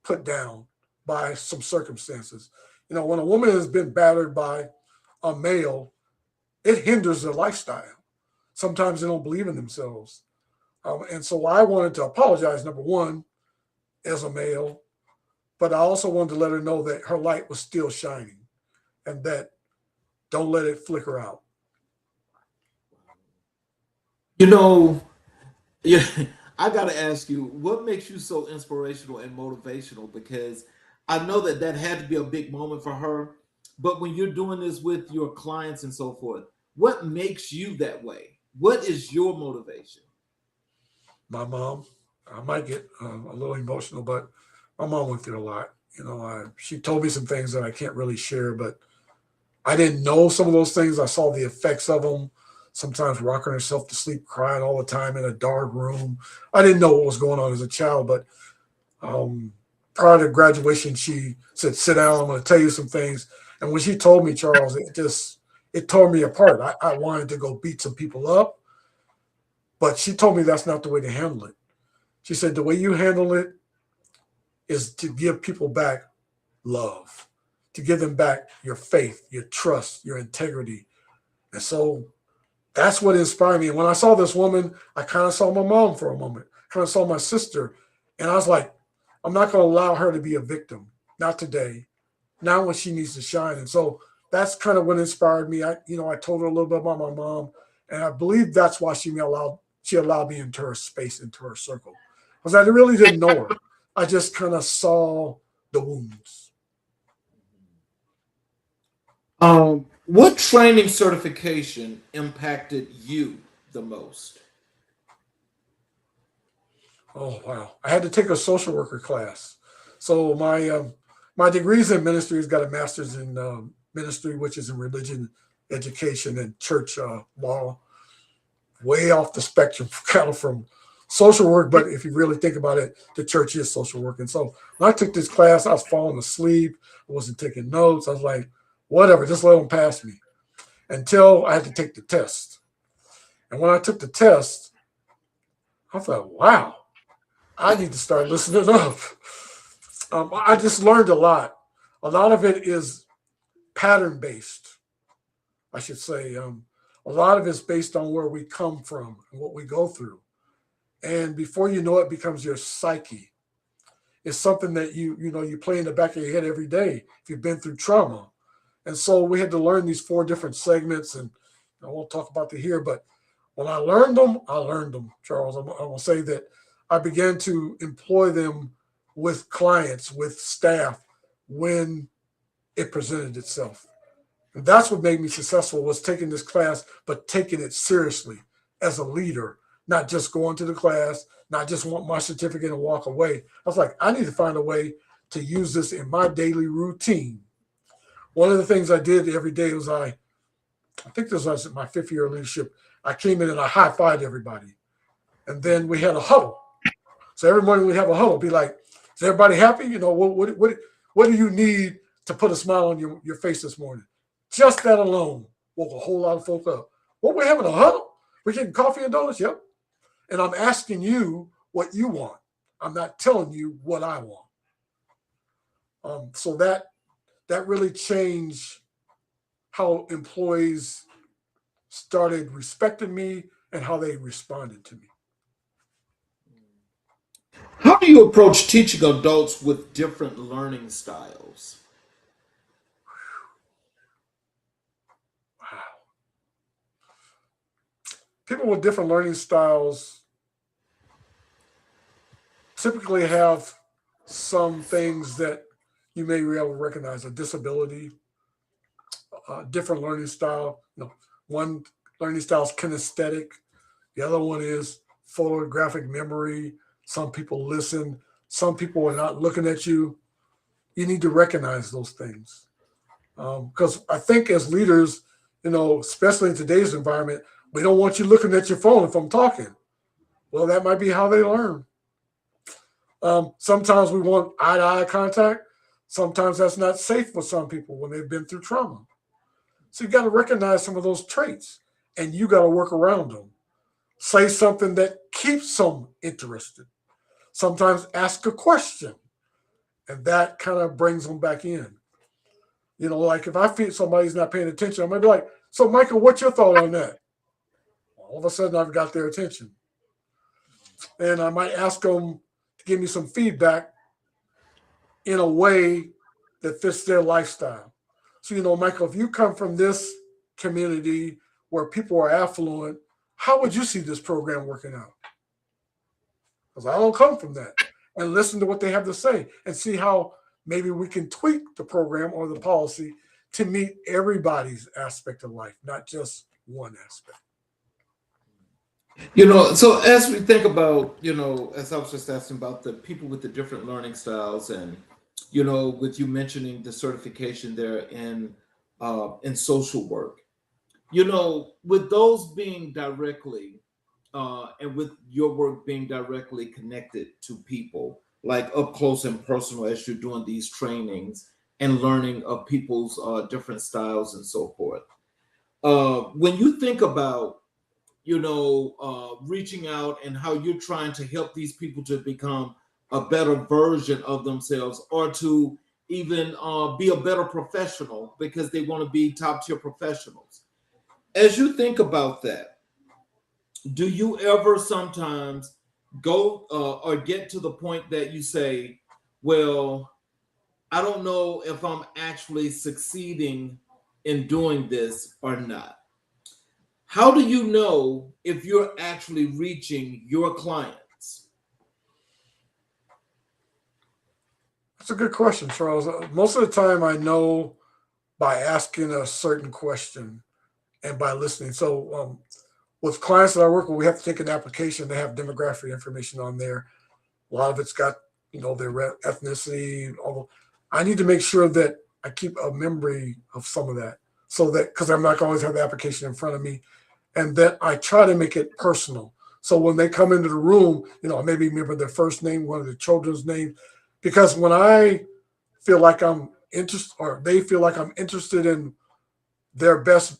put down by some circumstances. You know, when a woman has been battered by a male, it hinders their lifestyle. Sometimes they don't believe in themselves. And so I wanted to apologize, number one, as a male, but I also wanted to let her know that her light was still shining and that don't let it flicker out. You know, yeah, I got to ask you, what makes you so inspirational and motivational? Because I know that that had to be a big moment for her. But when you're doing this with your clients and so forth, what makes you that way? What is your motivation? My mom, I might get a little emotional, but my mom went through a lot. You know, she told me some things that I can't really share, but I didn't know some of those things. I saw the effects of them. Sometimes rocking herself to sleep, crying all the time in a dark room. I didn't know what was going on as a child, but um, prior to graduation, she said, "Sit down. I'm going to tell you some things." And when she told me, Charles, it tore me apart. I wanted to go beat some people up, but she told me that's not the way to handle it. She said the way you handle it is to give people back love, to give them back your faith, your trust, your integrity. And so that's what inspired me. And when I saw this woman, I kind of saw my mom for a moment, kind of saw my sister. And I was like, I'm not going to allow her to be a victim. Not today. Not when she needs to shine. And so that's kind of what inspired me. I told her a little bit about my mom. And I believe that's why she allowed me into her space, into her circle. Because I really didn't know her. I just kind of saw the wounds. What training certification impacted you the most? Oh wow! I had to take a social worker class. So my degrees in ministry has got a master's in ministry, which is in religion, education, and church law. Way off the spectrum, kind of from social work. But if you really think about it, the church is social work. And so when I took this class, I was falling asleep. I wasn't taking notes. I was like, whatever, just let them pass me until I had to take the test. And when I took the test, I thought, wow, I need to start listening up. I just learned a lot. A lot of it is pattern based, I should say. A lot of it's based on where we come from and what we go through. And before you know it, becomes your psyche. It's something that you play in the back of your head every day if you've been through trauma. And so we had to learn these 4 different segments, and I won't talk about them here, but when I learned them, Charles. I'm going to say that I began to employ them with clients, with staff, when it presented itself. And that's what made me successful, was taking this class, but taking it seriously as a leader, not just going to the class, not just want my certificate and walk away. I was like, I need to find a way to use this in my daily routine. One of the things I did every day was I think this was my 5th year of leadership. I came in and I high-fived everybody. And then we had a huddle. So every morning we have a huddle, be like, is everybody happy? What do you need to put a smile on your face this morning. Just that alone woke a whole lot of folk up. What, we're having a huddle? We're getting coffee and donuts? Yep. And I'm asking you what you want. I'm not telling you what I want. So that really changed how employees started respecting me and how they responded to me. How do you approach teaching adults with different learning styles? Wow. People with different learning styles typically have some things that you may be able to recognize: a disability, different learning style. One learning style is kinesthetic. The other one is photographic memory. Some people listen. Some people are not looking at you. You need to recognize those things. Because I think as leaders, especially in today's environment, we don't want you looking at your phone if I'm talking. Well, that might be how they learn. Sometimes we want eye-to-eye contact. Sometimes that's not safe for some people when they've been through trauma. So you got to recognize some of those traits, and you got to work around them. Say something that keeps them interested. Sometimes ask a question, and that kind of brings them back in. Like if I feel somebody's not paying attention, I might be like, "So, Michael, what's your thought on that?" All of a sudden, I've got their attention. And I might ask them to give me some feedback in a way that fits their lifestyle. So, Michael, if you come from this community where people are affluent, how would you see this program working out? Because I don't come from that. And listen to what they have to say and see how maybe we can tweak the program or the policy to meet everybody's aspect of life, not just one aspect. So as we think about, as I was just asking about the people with the different learning styles, and, with you mentioning the certification there in social work, with those being directly, and with your work being directly connected to people, like up close and personal as you're doing these trainings and learning of people's different styles and so forth. When you think about, reaching out and how you're trying to help these people to become a better version of themselves, or to even be a better professional because they want to be top tier professionals. As you think about that, do you ever sometimes go or get to the point that you say, well, I don't know if I'm actually succeeding in doing this or not? How do you know if you're actually reaching your clients? That's a good question, Charles. Most of the time I know by asking a certain question and by listening. So with clients that I work with, we have to take an application to have demographic information on there. A lot of it's got, their ethnicity. I need to make sure that I keep a memory of some of that, so that, because I'm not going to always have the application in front of me, and that I try to make it personal. So when they come into the room, I maybe remember their first name, one of the children's names, because when I feel like I'm interested, or they feel like I'm interested in their best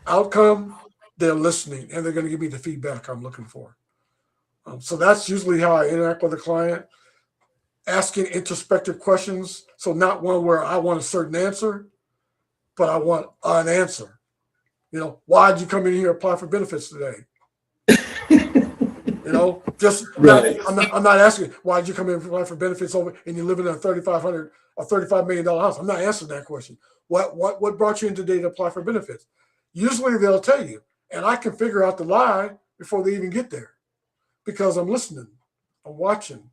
outcome, they're listening and they're going to give me the feedback I'm looking for. So that's usually how I interact with a client, asking introspective questions. So not one where I want a certain answer, but I want an answer. Why did you come in here and apply for benefits today? Right. I'm not asking why did you come in and apply for benefits over and you live in a $35 million house. I'm not answering that question. What brought you in today to apply for benefits? Usually they'll tell you, and I can figure out the lie before they even get there because I'm listening, I'm watching.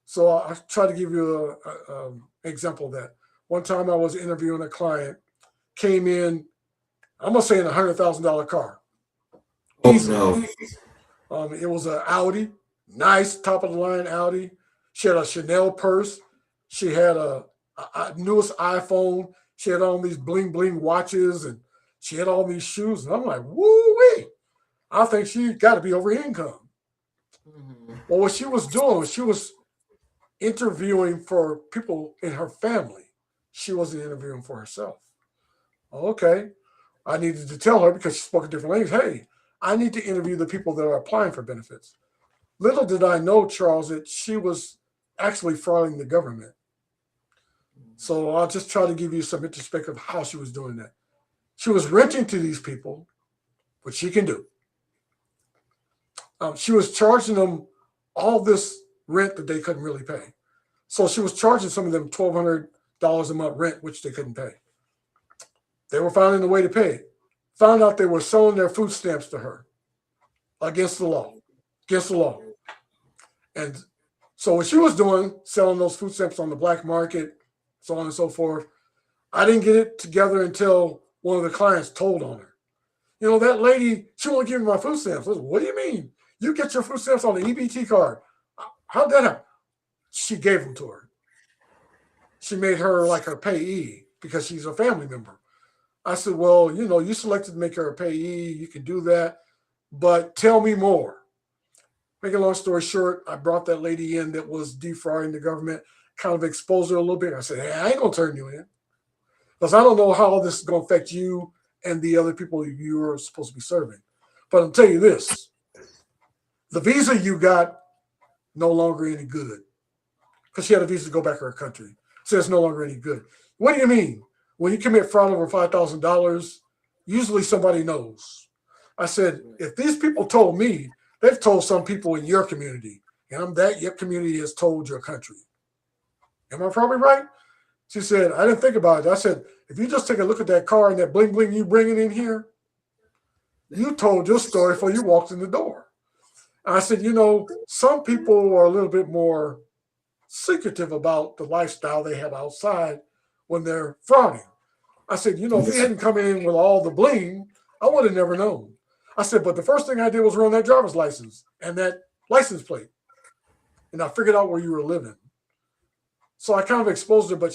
So I try to give you an example of that. One time I was interviewing a client, came in, I'm gonna say in a $100,000 car. Oh, no. It was an Audi, nice top of the line Audi. She had a Chanel purse. She had a newest iPhone. She had all these bling bling watches, and she had all these shoes. And I'm like, woo-wee. I think she got to be over income. Mm-hmm. Well, what she was doing was she was interviewing for people in her family. she wasn't interviewing for herself. Okay. I needed to tell her, because she spoke a different language, hey, I need to interview the people that are applying for benefits. Little did I know, Charles, that she was actually frauding the government. So I'll just try to give you some introspective of how she was doing that. She was renting to these people, which she can do. She was charging them all this rent that they couldn't really pay. So she was charging some of them $1,200 a month rent, which they couldn't pay. They were finding a way to pay it. Found out they were selling their food stamps to her against the law. And so what she was doing, selling those food stamps on the black market, so on and so forth, I didn't get it together until one of the clients told on her. You know, that lady, she won't give me my food stamps. I said, what do you mean? You get your food stamps on the EBT card. How'd that happen? She gave them to her. She made her like her payee because she's a family member. I said, well, you know, you selected to make her a payee. You can do that, but tell me more. Make a long story short, I brought that lady in that was defrauding the government, kind of exposed her a little bit. I said, hey, I ain't going to turn you in because I don't know how this is going to affect you and the other people you are supposed to be serving. But I'll tell you this, the visa you got no longer any good because she had a visa to go back to her country. So it's no longer any good. What do you mean? When you commit fraud over $5,000, usually somebody knows. I said, if these people told me, they've told some people in your community, and your community has told your country. Am I probably right? She said, I didn't think about it. I said, if you just take a look at that car and that bling bling you bringing in here, you told your story before you walked in the door. And I said, you know, some people are a little bit more secretive about the lifestyle they have outside when they're frauding. I said, you know, if he hadn't come in with all the bling, I would have never known. I said, but the first thing I did was run that driver's license and that license plate. And I figured out where you were living. So I kind of exposed her, but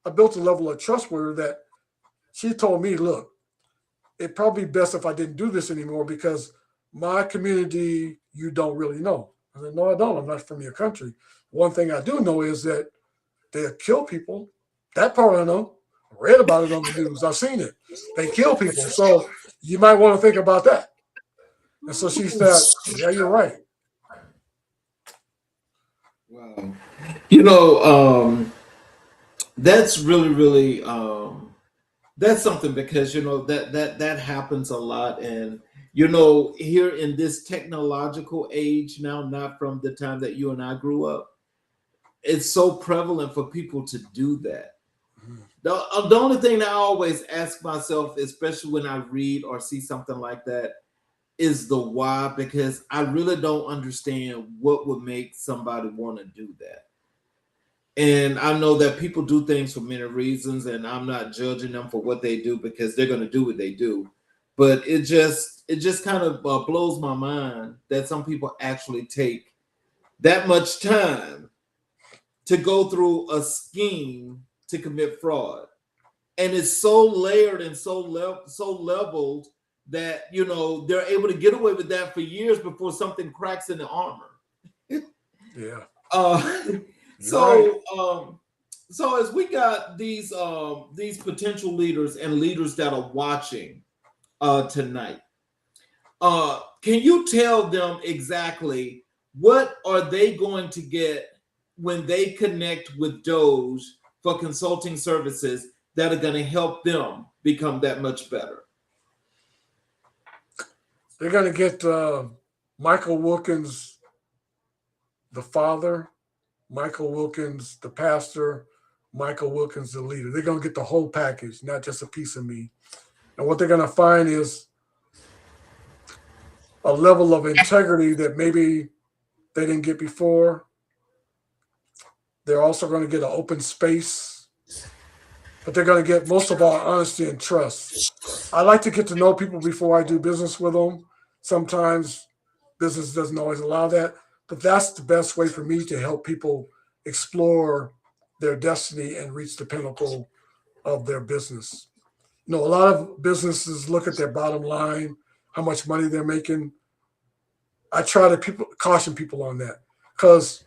I built a level of trust with her that she told me, look, it'd probably be best if I didn't do this anymore because my community, you don't really know. I said, no, I don't. I'm not from your country. One thing I do know is that they'll kill people. That part I know. I read about it on the news. I've seen it. They kill people. So you might want to think about that. And so she said, yeah, you're right. Wow. You know, that's really, really, that's something because, you know, that happens a lot. And, you know, here in this technological age now, not from the time that you and I grew up, it's so prevalent for people to do that. The only thing that I always ask myself, especially when I read or see something like that, is the why, because I really don't understand what would make somebody want to do that. And I know that people do things for many reasons, and I'm not judging them for what they do because they're going to do what they do. But it just kind of blows my mind that some people actually take that much time to go through a scheme to commit fraud. And it's so layered and so leveled that, you know, they're able to get away with that for years before something cracks in the armor. Yeah. So as we got these potential leaders and leaders that are watching tonight, can you tell them exactly what are they going to get when they connect with Doge for consulting services that are going to help them become that much better? They're going to get Michael Wilkins, the father, Michael Wilkins, the pastor, Michael Wilkins, the leader. They're going to get the whole package, not just a piece of me. And what they're going to find is a level of integrity that maybe they didn't get before. They're also going to get an open space, but they're going to get most of all honesty and trust. I like to get to know people before I do business with them. Sometimes business doesn't always allow that, but that's the best way for me to help people explore their destiny and reach the pinnacle of their business. You know, a lot of businesses look at their bottom line, how much money they're making. I try to caution people on that because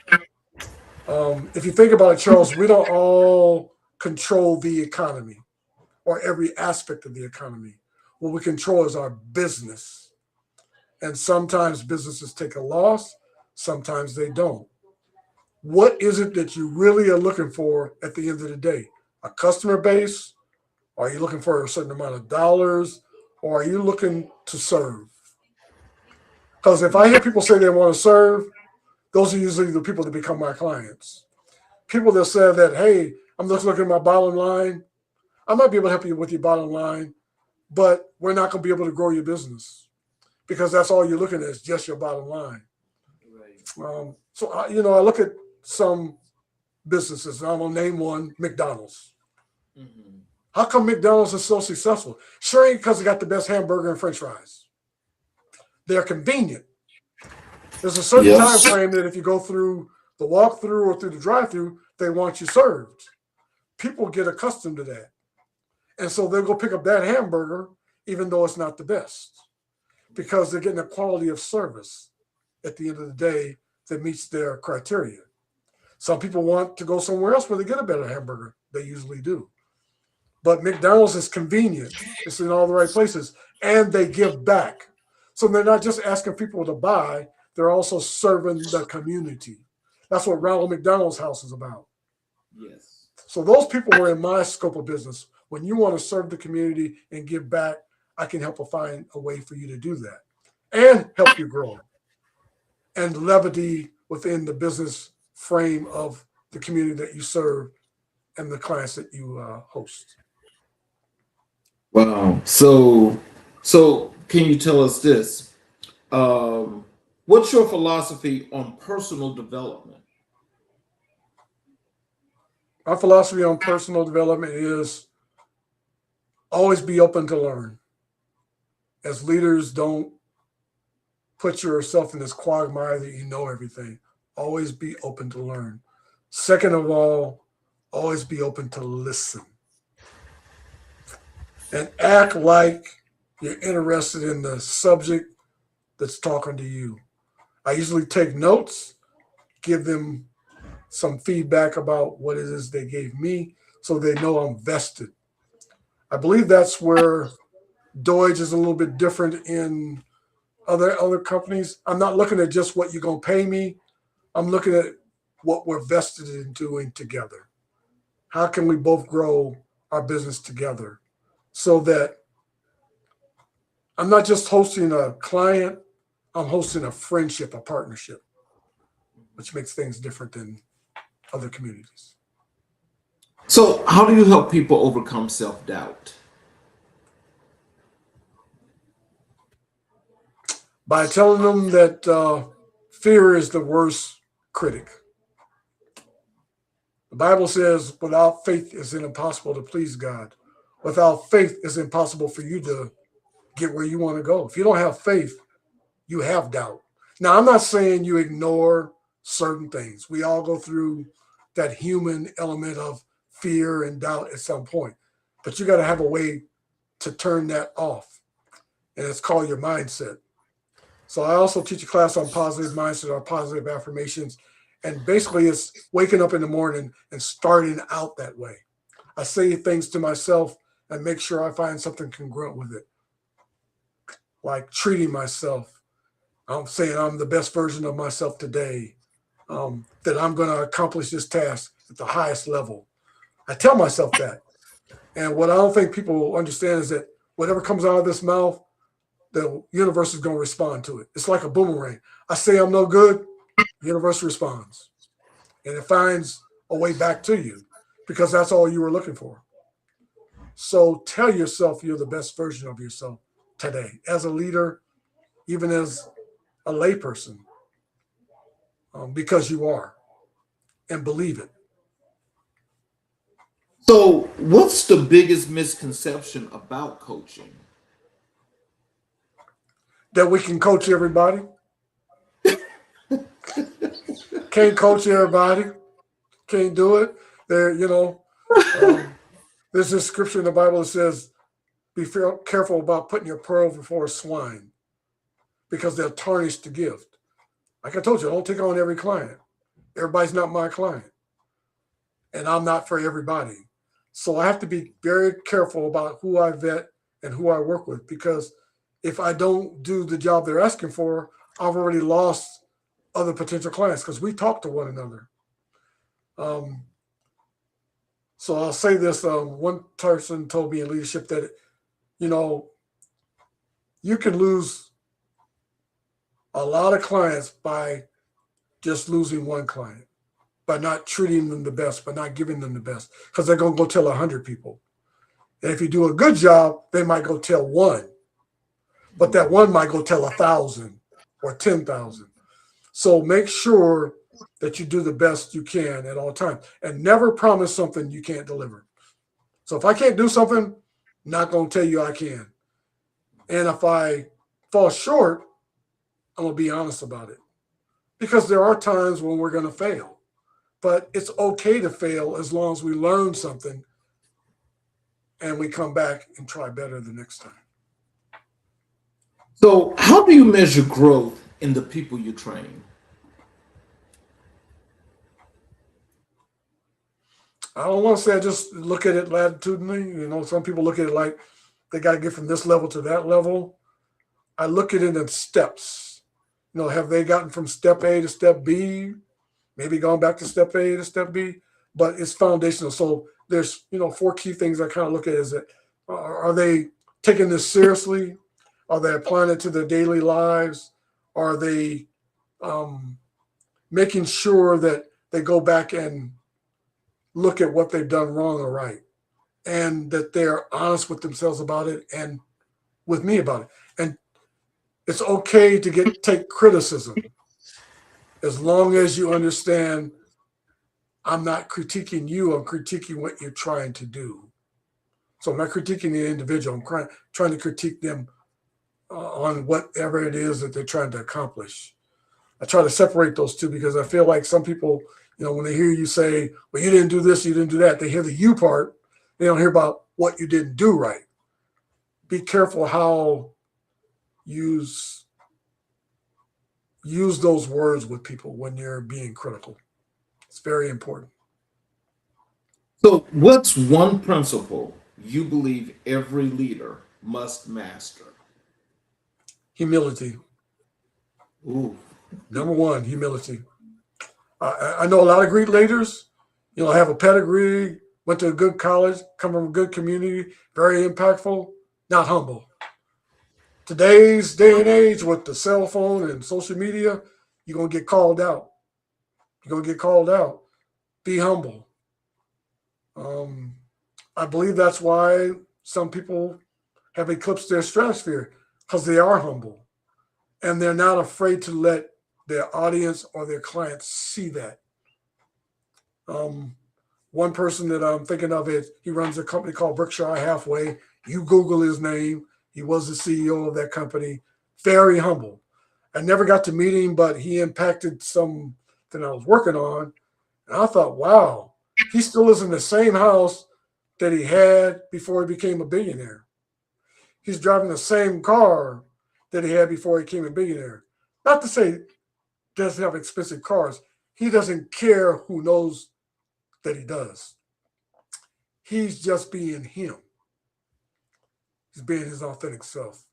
if you think about it, Charles, we don't all control the economy or every aspect of the economy. What we control is our business. And sometimes businesses take a loss, sometimes they don't. What is it that you really are looking for at the end of the day? A customer base? Are you looking for a certain amount of dollars? Or are you looking to serve? Because if I hear people say they want to serve, those are usually the people that become my clients. People that say that, hey, I'm just looking at my bottom line. I might be able to help you with your bottom line, but we're not going to be able to grow your business because that's all you're looking at is just your bottom line. Right. I look at some businesses, and I'm going to name one, McDonald's. Mm-hmm. How come McDonald's is so successful? Sure ain't because they got the best hamburger and french fries. They're convenient. There's a certain time frame that if you go through the walk-through or through the drive-through, they want you served. People get accustomed to that. And so they'll go pick up that hamburger, even though it's not the best, because they're getting a quality of service at the end of the day that meets their criteria. Some people want to go somewhere else where they get a better hamburger. They usually do. But McDonald's is convenient. It's in all the right places. And they give back. So they're not just asking people to buy, they're also serving the community. That's what Ronald McDonald's house is about. Yes. So those people were in my scope of business. When you want to serve the community and give back, I can help find a way for you to do that and help you grow. And levity within the business frame of the community that you serve and the clients that you host. Wow. So can you tell us this? What's your philosophy on personal development? My philosophy on personal development is always be open to learn. As leaders, don't put yourself in this quagmire that you know everything. Always be open to learn. Second of all, always be open to listen. And act like you're interested in the subject that's talking to you. I usually take notes, give them some feedback about what it is they gave me so they know I'm vested. I believe that's where Deutsch is a little bit different in other companies. I'm not looking at just what you're going to pay me. I'm looking at what we're vested in doing together. How can we both grow our business together so that I'm not just hosting a client, I'm hosting a friendship, a partnership, which makes things different than other communities. So how do you help people overcome self-doubt? By telling them that fear is the worst critic. The Bible says, without faith, it's impossible to please God. Without faith, it's impossible for you to get where you want to go. If you don't have faith, you have doubt. Now, I'm not saying you ignore certain things. We all go through that human element of fear and doubt at some point. But you got to have a way to turn that off. And it's called your mindset. So I also teach a class on positive mindset or positive affirmations. And basically it's waking up in the morning and starting out that way. I say things to myself and make sure I find something congruent with it. Like treating myself. I'm saying I'm the best version of myself today, that I'm going to accomplish this task at the highest level. I tell myself that. And what I don't think people understand is that whatever comes out of this mouth, the universe is going to respond to it. It's like a boomerang. I say I'm no good, the universe responds. And it finds a way back to you because that's all you were looking for. So tell yourself you're the best version of yourself today as a leader, even as a layperson, because you are, and believe it. So what's the biggest misconception about coaching? That we can coach everybody. Can't coach everybody. Can't do it. There's this scripture in the Bible that says, be careful about putting your pearl before a swine because they'll tarnish the gift. Like I told you, I don't take on every client. Everybody's not my client. And I'm not for everybody. So I have to be very careful about who I vet and who I work with, because if I don't do the job they're asking for, I've already lost other potential clients because we talk to one another. So I'll say this: one person told me in leadership that, you can lose a lot of clients by just losing one client, by not treating them the best, by not giving them the best, because they're going to go tell 100 people. And if you do a good job, they might go tell one, but that one might go tell 1,000 or 10,000. So make sure that you do the best you can at all times, and never promise something you can't deliver. So if I can't do something, not going to tell you I can. And if I fall short, I'm going to be honest about it, because there are times when we're going to fail, but it's okay to fail as long as we learn something and we come back and try better the next time. So how do you measure growth in the people you train? I don't want to say I just look at it latitudinally. Some people look at it like they got to get from this level to that level. I look at it in steps. Have they gotten from step A to step B? Maybe gone back to step A to step B, but it's foundational. So there's, 4 key things I kind of look at. Is that, are they taking this seriously? Are they applying it to their daily lives? Are they making sure that they go back and look at what they've done wrong or right, and that they're honest with themselves about it and with me about it? And it's okay to take criticism, as long as you understand I'm not critiquing you, I'm critiquing what you're trying to do. So I'm not critiquing the individual, I'm trying to critique them on whatever it is that they're trying to accomplish. I try to separate those two, because I feel like some people, when they hear you say, well, you didn't do this, you didn't do that, they hear the you part, they don't hear about what you didn't do right. Be careful how you use those words with people when you're being critical. It's very important. So what's one principle you believe every leader must master? Humility. Ooh. Number one, humility. I know a lot of great leaders, have a pedigree, went to a good college, come from a good community, very impactful, not humble. Today's day and age with the cell phone and social media, you're going to get called out. You're going to get called out. Be humble. I believe that's why some people have eclipsed their stratosphere, because they are humble. And they're not afraid to let their audience or their clients see that. One person that I'm thinking of, he runs a company called Berkshire Hathaway. You Google his name. He was the CEO of that company. Very humble. I never got to meet him, but he impacted something I was working on. And I thought, wow, he still lives in the same house that he had before he became a billionaire. He's driving the same car that he had before he became a billionaire. Not to say he doesn't have expensive cars. He doesn't care who knows that he does. He's just being him. He's being his authentic self.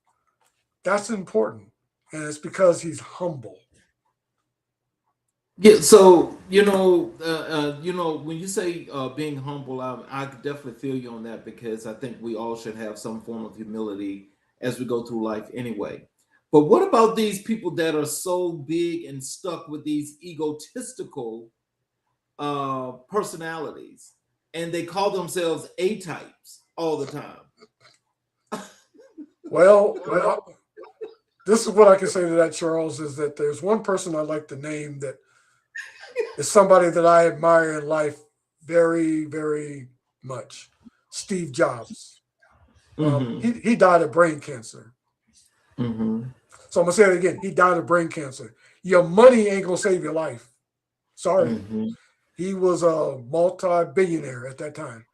That's important. And it's because he's humble. Yeah, so when you say being humble, I could definitely feel you on that, because I think we all should have some form of humility as we go through life anyway. But what about these people that are so big and stuck with these egotistical personalities, and they call themselves A-types all the time? Well, this is what I can say to that, Charles, is that there's one person I like to name that is somebody that I admire in life very, very much. Steve Jobs. Mm-hmm. He died of brain cancer. Mm-hmm. So I'm going to say it again. He died of brain cancer. Your money ain't going to save your life. Sorry. Mm-hmm. He was a multi-billionaire at that time.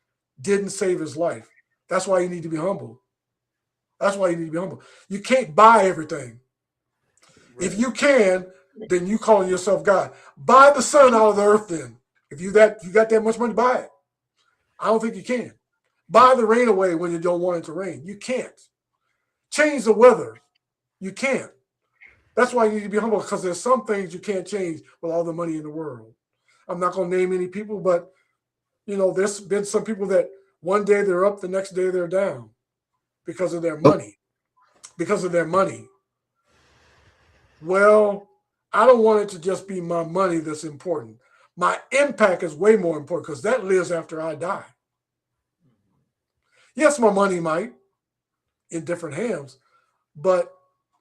Didn't save his life. That's why you need to be humble. That's why you need to be humble. You can't buy everything. Right. If you can, then you calling yourself God. Buy the sun out of the earth then. If you got that much money, buy it. I don't think you can. Buy the rain away when you don't want it to rain. You can't. Change the weather. You can't. That's why you need to be humble, because there's some things you can't change with all the money in the world. I'm not going to name any people, but there's been some people that one day they're up, the next day they're down because of their money. Because of their money. Well, I don't want it to just be my money that's important. My impact is way more important because that lives after I die. Yes, my money might in different hands, but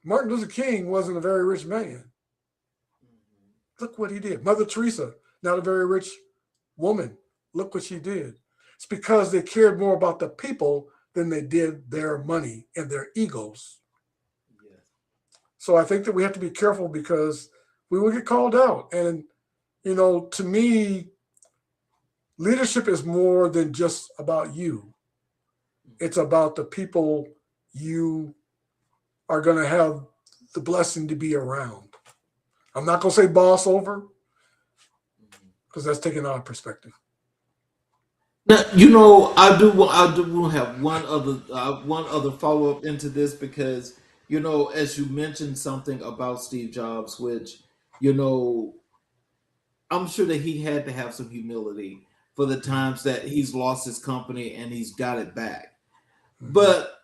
Martin Luther King wasn't a very rich man. Look what he did. Mother Teresa, not a very rich woman. Look what she did. It's because they cared more about the people than they did their money and their egos. Yeah. So I think that we have to be careful because we will get called out. And, to me, leadership is more than just about you. It's about the people you are going to have the blessing to be around. I'm not going to say boss over, because that's taken out of perspective. Now, I do have one other follow up into this because, as you mentioned something about Steve Jobs, which, I'm sure that he had to have some humility for the times that he's lost his company and he's got it back. Mm-hmm. But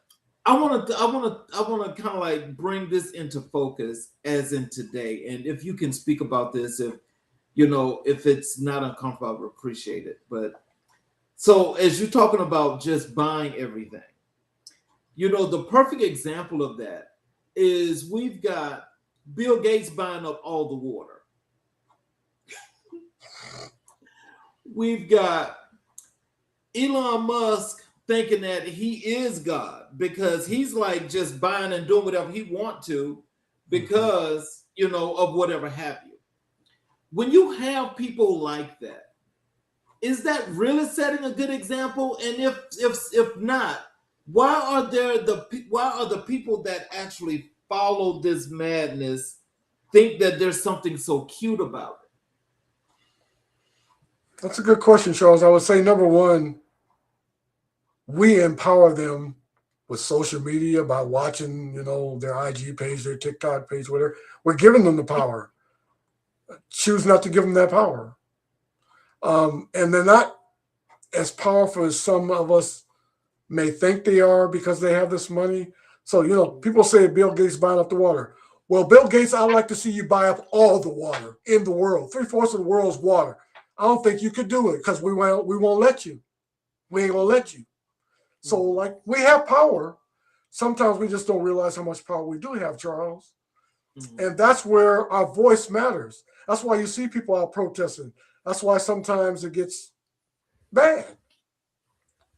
I want to kind of like bring this into focus as in today. And if you can speak about this, if it's not uncomfortable, I would appreciate it. But so as you're talking about just buying everything, the perfect example of that is we've got Bill Gates buying up all the water. We've got Elon Musk thinking that he is God because he's like just buying and doing whatever he wants to because, of whatever have you. When you have people like that, is that really setting a good example? And if not, why are the people that actually follow this madness think that there's something so cute about it? That's a good question, Charles. I would say, number one, we empower them with social media by watching, their IG page, their TikTok page, whatever. We're giving them the power. Choose not to give them that power. And they're not as powerful as some of us may think they are because they have this money. So, people say Bill Gates buying up the water. Well, Bill Gates, I'd like to see you buy up all the water in the world. 3/4 of the world's water. I don't think you could do it because we won't let you. We ain't gonna let you. So like we have power. Sometimes we just don't realize how much power we do have, Charles. Mm-hmm. And that's where our voice matters. That's why you see people out protesting. That's why sometimes it gets bad.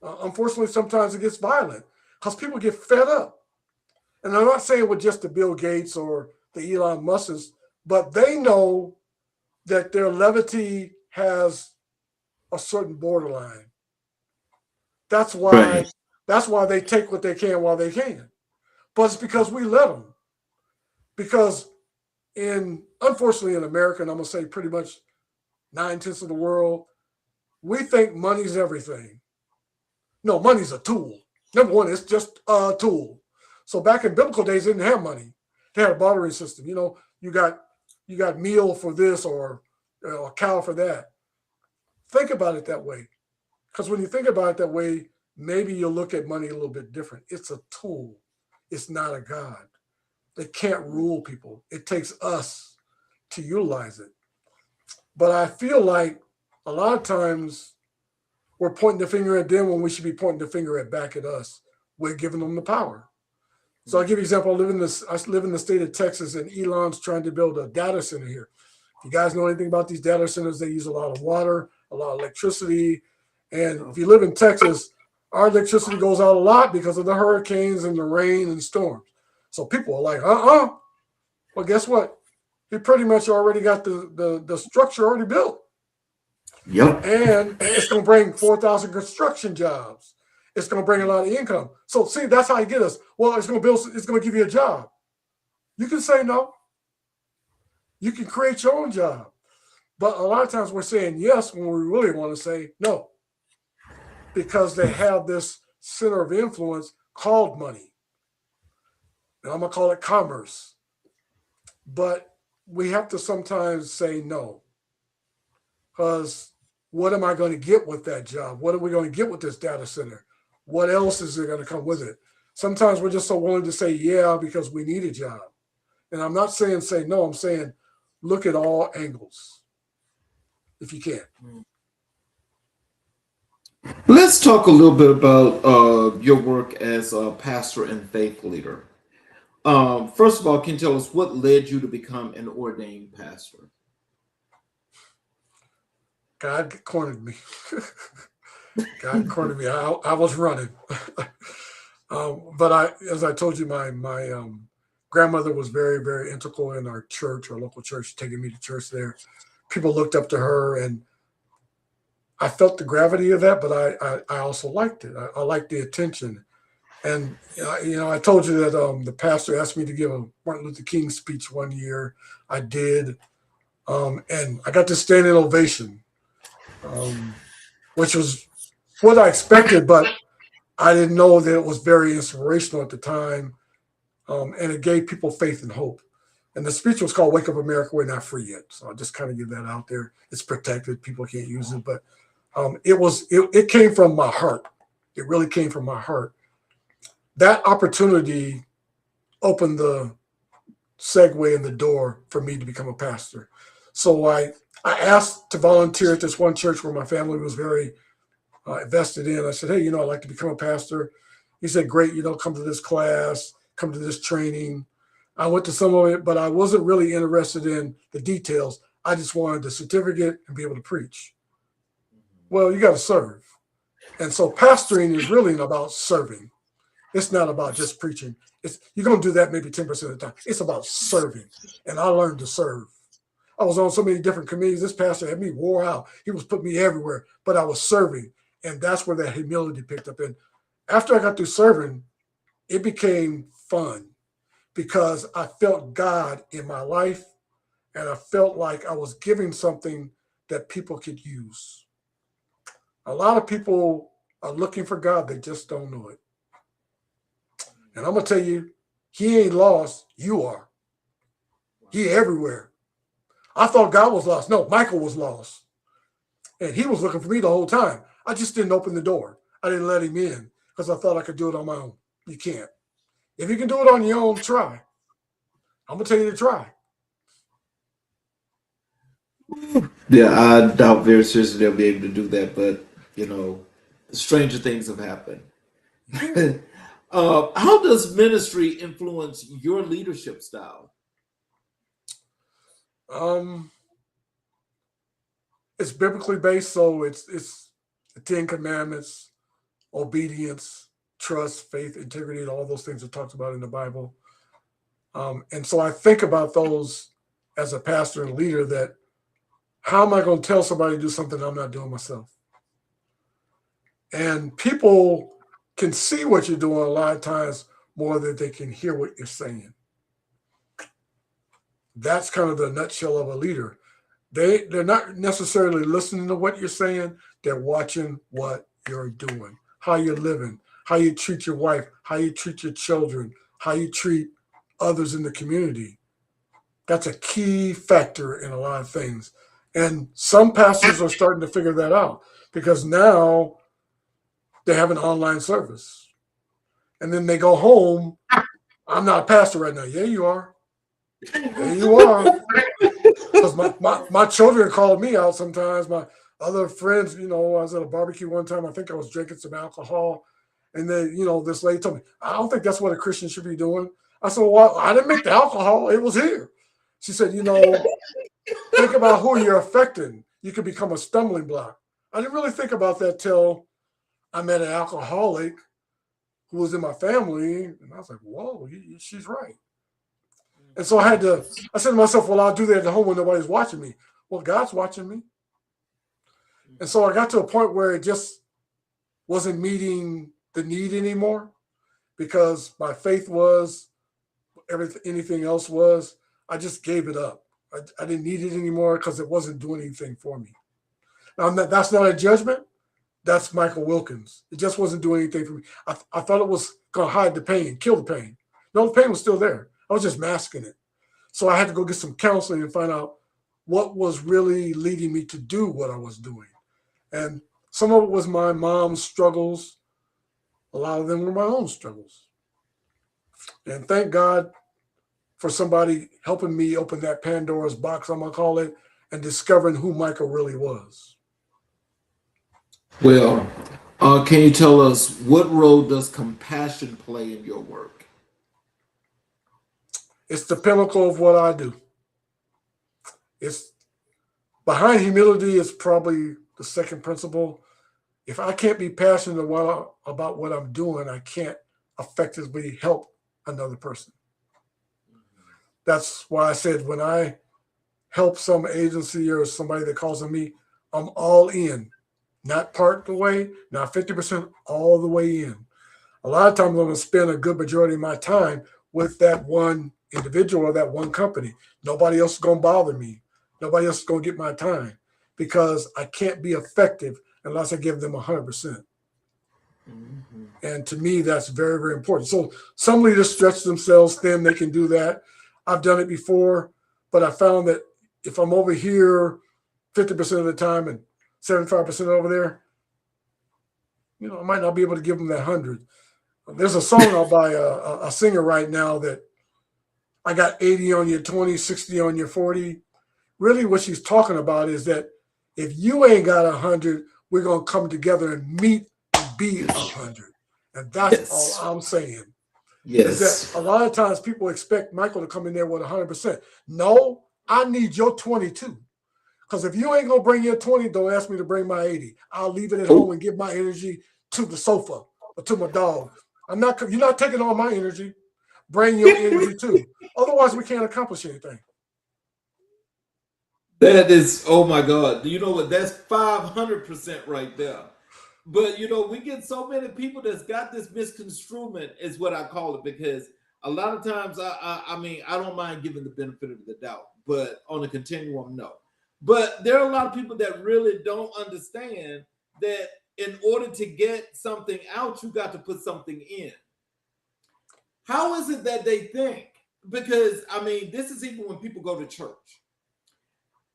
Unfortunately, sometimes it gets violent because people get fed up. And I'm not saying with just the Bill Gates or the Elon Musks, but they know that their levity has a certain borderline. That's why they take what they can while they can. But it's because we let them. Because unfortunately in America, and I'm going to say pretty much 9/10 of the world, we think money's everything. No, money's a tool. Number one, it's just a tool. So back in biblical days, they didn't have money. They had a bartering system. You got meal for this or a cow for that. Think about it that way. Because when you think about it that way, maybe you'll look at money a little bit different. It's a tool. It's not a God. It can't rule people. It takes us to utilize it. But I feel like a lot of times we're pointing the finger at them when we should be pointing the finger back at us. We're giving them the power. So I'll give you an example. I live in the state of Texas, and Elon's trying to build a data center here. If you guys know anything about these data centers, they use a lot of water, a lot of electricity. And if you live in Texas, our electricity goes out a lot because of the hurricanes and the rain and storms. So people are like, Well, guess what? He pretty much already got the structure already built. Yep. And it's going to bring 4,000 construction jobs. It's going to bring a lot of income. So see, that's how you get us. Well, it's going to give you a job. You can say no. You can create your own job. But a lot of times we're saying yes when we really want to say no. because they have this center of influence called money. And I'm going to call it commerce. But we have to sometimes say no. Because what am I going to get with that job? What are we going to get with this data center? What else is there going to come with it? Sometimes we're just so willing to say yeah because we need a job. And I'm not saying say no. I'm saying look at all angles if you can. Let's talk a little bit about your work as a pastor and faith leader. First of all, can you tell us what led you to become an ordained pastor? God cornered me. God cornered me. I was running. But as I told you, my grandmother was very, very integral in our church, our local church, taking me to church there. People looked up to her, and I felt the gravity of that, but I also liked it. I liked the attention. And, I told you that the pastor asked me to give a Martin Luther King speech one year. I did. And I got this standing ovation, which was what I expected, but I didn't know that it was very inspirational at the time. And it gave people faith and hope. And the speech was called Wake Up America, We're Not Free Yet. So I'll just kind of give that out there. It's protected. People can't use it. But it came from my heart. It really came from my heart. That opportunity opened the segue in the door for me to become a pastor. So I asked to volunteer at this one church where my family was very invested in. I said, hey, I'd like to become a pastor. He said, great, come to this class, come to this training. I went to some of it, but I wasn't really interested in the details. I just wanted the certificate and be able to preach. Well, you got to serve. And so pastoring is really about serving. It's not about just preaching. You're going to do that maybe 10% of the time. It's about serving. And I learned to serve. I was on so many different committees. This pastor had me wore out. He was putting me everywhere, but I was serving. And that's where that humility picked up. And after I got through serving, it became fun because I felt God in my life. And I felt like I was giving something that people could use. A lot of people are looking for God. They just don't know it. And I'm going to tell you, he ain't lost. You are. He everywhere. I thought God was lost. No, Michael was lost. And he was looking for me the whole time. I just didn't open the door. I didn't let him in because I thought I could do it on my own. You can't. If you can do it on your own, try. I'm going to tell you to try. Yeah, I doubt very seriously they'll be able to do that, but, stranger things have happened. How does ministry influence your leadership style? It's biblically based, so it's the 10 Commandments, obedience, trust, faith, integrity, and all those things are talked about in the Bible. And so I think about those as a pastor and leader, that how am I going to tell somebody to do something I'm not doing myself? And people can see what you're doing a lot of times more than they can hear what you're saying. That's kind of the nutshell of a leader. They're not necessarily listening to what you're saying. They're watching what you're doing, how you're living, how you treat your wife, how you treat your children, how you treat others in the community. That's a key factor in a lot of things. And some pastors are starting to figure that out because now they have an online service. And then they go home. I'm not a pastor right now. Yeah, you are. Yeah, you are. Because my children called me out sometimes. My other friends, I was at a barbecue one time. I think I was drinking some alcohol. And then, this lady told me, I don't think that's what a Christian should be doing. I said, well, I didn't make the alcohol. It was here. She said, think about who you're affecting. You could become a stumbling block. I didn't really think about that till I met an alcoholic who was in my family. And I was like, whoa, she's right. And so I said to myself, well, I'll do that at home when nobody's watching me. Well, God's watching me. And so I got to a point where it just wasn't meeting the need anymore because my faith was, anything else was, I just gave it up. I didn't need it anymore because it wasn't doing anything for me. Now, that's not a judgment. That's Michael Wilkins. It just wasn't doing anything for me. I thought it was going to hide the pain, kill the pain. No, the pain was still there. I was just masking it. So I had to go get some counseling and find out what was really leading me to do what I was doing. And some of it was my mom's struggles. A lot of them were my own struggles. And thank God for somebody helping me open that Pandora's box, I'm going to call it, and discovering who Michael really was. Well, can you tell us what role does compassion play in your work? It's the pinnacle of what I do. It's behind humility is probably the second principle. If I can't be passionate about what I'm doing, I can't effectively help another person. That's why I said when I help some agency or somebody that calls on me, I'm all in. Not part the way, not 50%, all the way in. A lot of times I'm going to spend a good majority of my time with that one individual or that one company. Nobody else is going to bother me. Nobody else is going to get my time because I can't be effective unless I give them 100%. Mm-hmm. And to me, that's very, very important. So some leaders stretch themselves thin. They can do that. I've done it before, but I found that if I'm over here 50% of the time and 75% over there, I might not be able to give them that 100. There's a song out by a singer right now that I got 80 on your 20, 60 on your 40. Really what she's talking about is that if you ain't got 100, we're going to come together and meet and be 100. And that's all I'm saying. Yes. Is that a lot of times people expect Michael to come in there with 100%. No, I need your 22. Because if you ain't going to bring your 20, don't ask me to bring my 80. I'll leave it at home and give my energy to the sofa or to my dog. You're not taking all my energy. Bring your energy too. Otherwise, we can't accomplish anything. That is, oh my God. You know what? That's 500% right there. But, we get so many people that's got this misconstruement is what I call it, because a lot of times, I don't mind giving the benefit of the doubt, but on a continuum, no. But there are a lot of people that really don't understand that in order to get something out, you got to put something in. How is it that they think? Because, this is even when people go to church.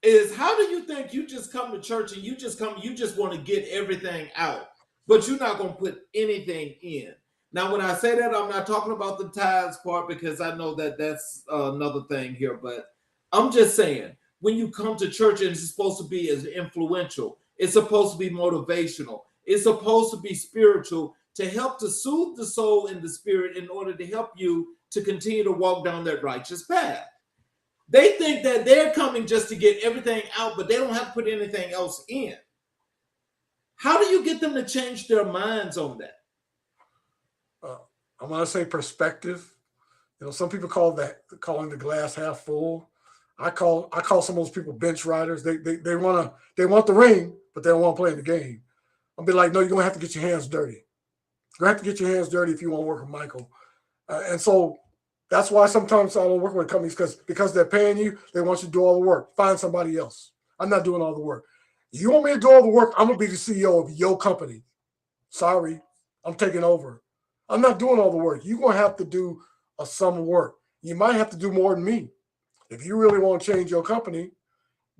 Is how do you think you just come to church and you just want to get everything out, but you're not going to put anything in? Now, when I say that, I'm not talking about the tithes part because I know that that's another thing here, but I'm just saying, when you come to church and it's supposed to be as influential, it's supposed to be motivational, it's supposed to be spiritual to help to soothe the soul and the spirit in order to help you to continue to walk down that righteous path. They think that they're coming just to get everything out, but they don't have to put anything else in. How do you get them to change their minds on that? I want to say perspective. Some people calling the glass half full. I call some of those people bench riders. They want the ring, but they don't want to play in the game. I'll be like, no, you're gonna have to get your hands dirty. You're gonna have to get your hands dirty if you want to work with Michael. And so that's why sometimes I don't work with companies because they're paying you. They want you to do all the work. Find somebody else. I'm not doing all the work. You want me to do all the work? I'm gonna be the CEO of your company. Sorry, I'm taking over. I'm not doing all the work. You're gonna have to do some work. You might have to do more than me. If you really want to change your company,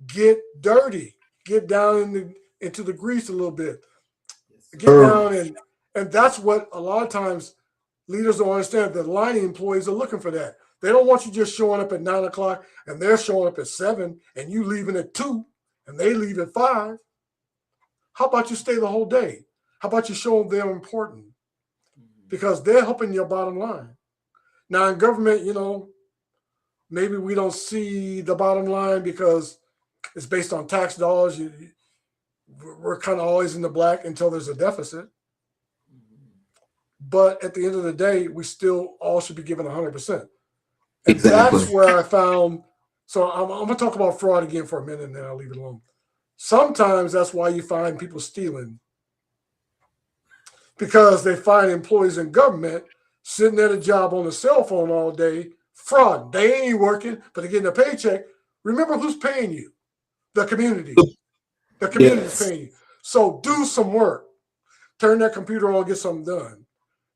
get dirty. Get down into the grease a little bit. Get down and that's what a lot of times leaders don't understand. The line employees are looking for that. They don't want you just showing up at 9 o'clock and they're showing up at 7 and you leaving at 2 and they leave at 5. How about you stay the whole day? How about you show them they're important? Because they're helping your bottom line. Now in government, maybe we don't see the bottom line because it's based on tax dollars. We're kind of always in the black until there's a deficit. But at the end of the day, we still all should be given 100%. And that's where I found, so I'm going to talk about fraud again for a minute and then I'll leave it alone. Sometimes that's why you find people stealing. Because they find employees in government sitting at a job on a cell phone all day, fraud. They ain't working, but they're getting a paycheck. Remember who's paying you? The community. The community's paying you. So do some work. turn that computer on, get something done.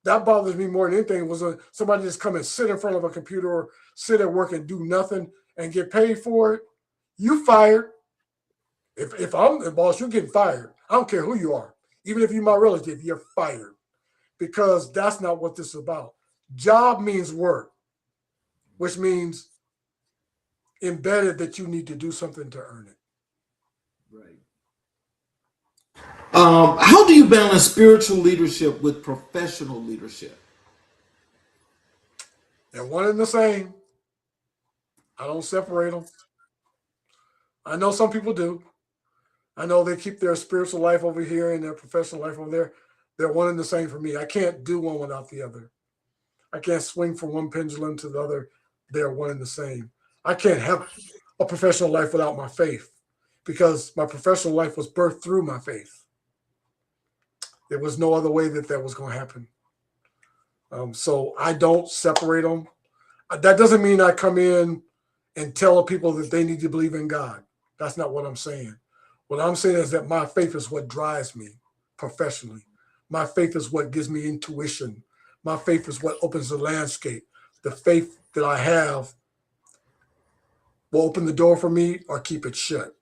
That bothers me more than anything. Was somebody just come and sit in front of a computer or sit at work and do nothing and get paid for it. You fired. If I'm the boss, you're getting fired. I don't care who you are. Even if you're my relative, you're fired. Because that's not what this is about. Job means work, which means embedded that you need to do something to earn it. Right. How do you balance spiritual leadership with professional leadership? They're one and the same. I don't separate them. I know some people do. I know they keep their spiritual life over here and their professional life over there. They're one and the same for me. I can't do one without the other. I can't swing from one pendulum to the other. They're one and the same. I can't have a professional life without my faith because my professional life was birthed through my faith. There was no other way that was going to happen. So I don't separate them. That doesn't mean I come in and tell people that they need to believe in God. That's not what I'm saying. What I'm saying is that my faith is what drives me professionally. My faith is what gives me intuition. My faith is what opens the landscape. The faith that I have will open the door for me or keep it shut.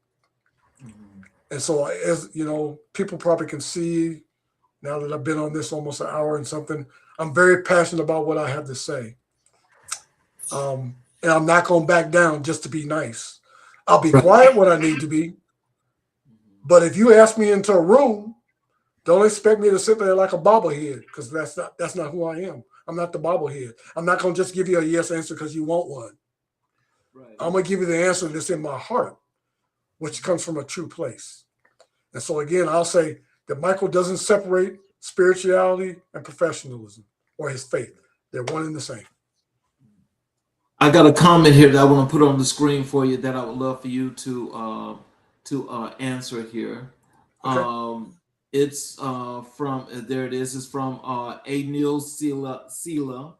Mm-hmm. And so, as you know, people probably can see now that I've been on this almost an hour and something, I'm very passionate about what I have to say. And I'm not going to back down just to be nice. I'll be quiet when I need to be. But if you ask me into a room, don't expect me to sit there like a bobblehead because that's not who I am. I'm not the bobblehead. I'm not going to just give you a yes answer because you want one. Right. I'm going to give you the answer that's in my heart, which comes from a true place. And so again, I'll say that Michael doesn't separate spirituality and professionalism or his faith. They're one and the same. I got a comment here that I want to put on the screen for you that I would love for you to answer here. Okay. It's from, there it is, it's from Anil Sila,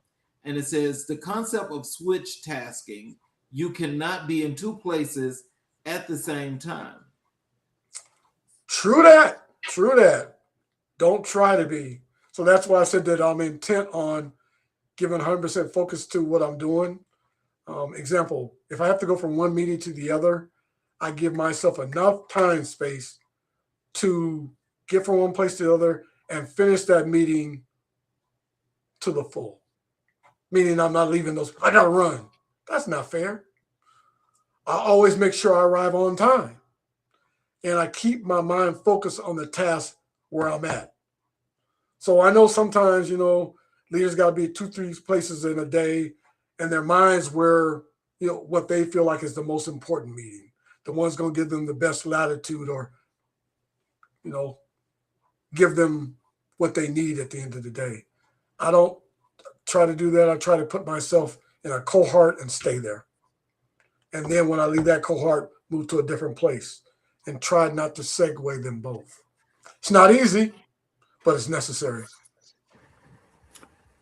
and it says, the concept of switch tasking, you cannot be in two places at the same time. True that. Don't try to be. So that's why I said that I'm intent on giving 100% focus to what I'm doing. Example, if I have to go from one meeting to the other, I give myself enough time space to get from one place to the other and finish that meeting to the full. Meaning I'm not leaving those, I gotta run. That's not fair. I always make sure I arrive on time. And I keep my mind focused on the task where I'm at. So I know sometimes, leaders got to be 2-3 places in a day, and their minds where, what they feel like is the most important meeting, the one's going to give them the best latitude or, give them what they need at the end of the day. I don't try to do that. I try to put myself in a cohort and stay there. And then when I leave that cohort, move to a different place and try not to segue them both. It's not easy, but it's necessary.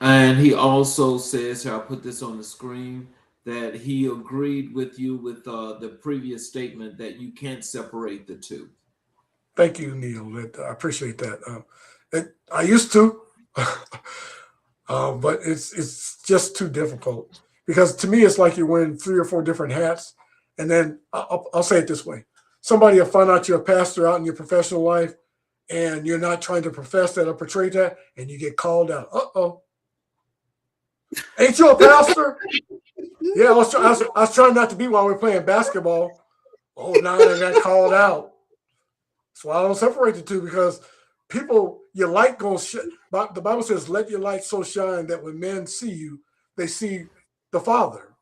And he also says, here, I'll put this on the screen, that he agreed with you with the previous statement that you can't separate the two. Thank you, Neil. I appreciate that. I used to, but it's just too difficult because to me, it's like you're wearing 3 or 4 different hats. And then I'll say it this way. Somebody will find out you're a pastor out in your professional life and you're not trying to profess that or portray that, and you get called out. Uh-oh. Ain't you a pastor? Yeah, I was trying not to be while we're playing basketball. Oh, now I got called out. So I don't separate the two because people, your light goes. The Bible says, let your light so shine that when men see you, they see the Father.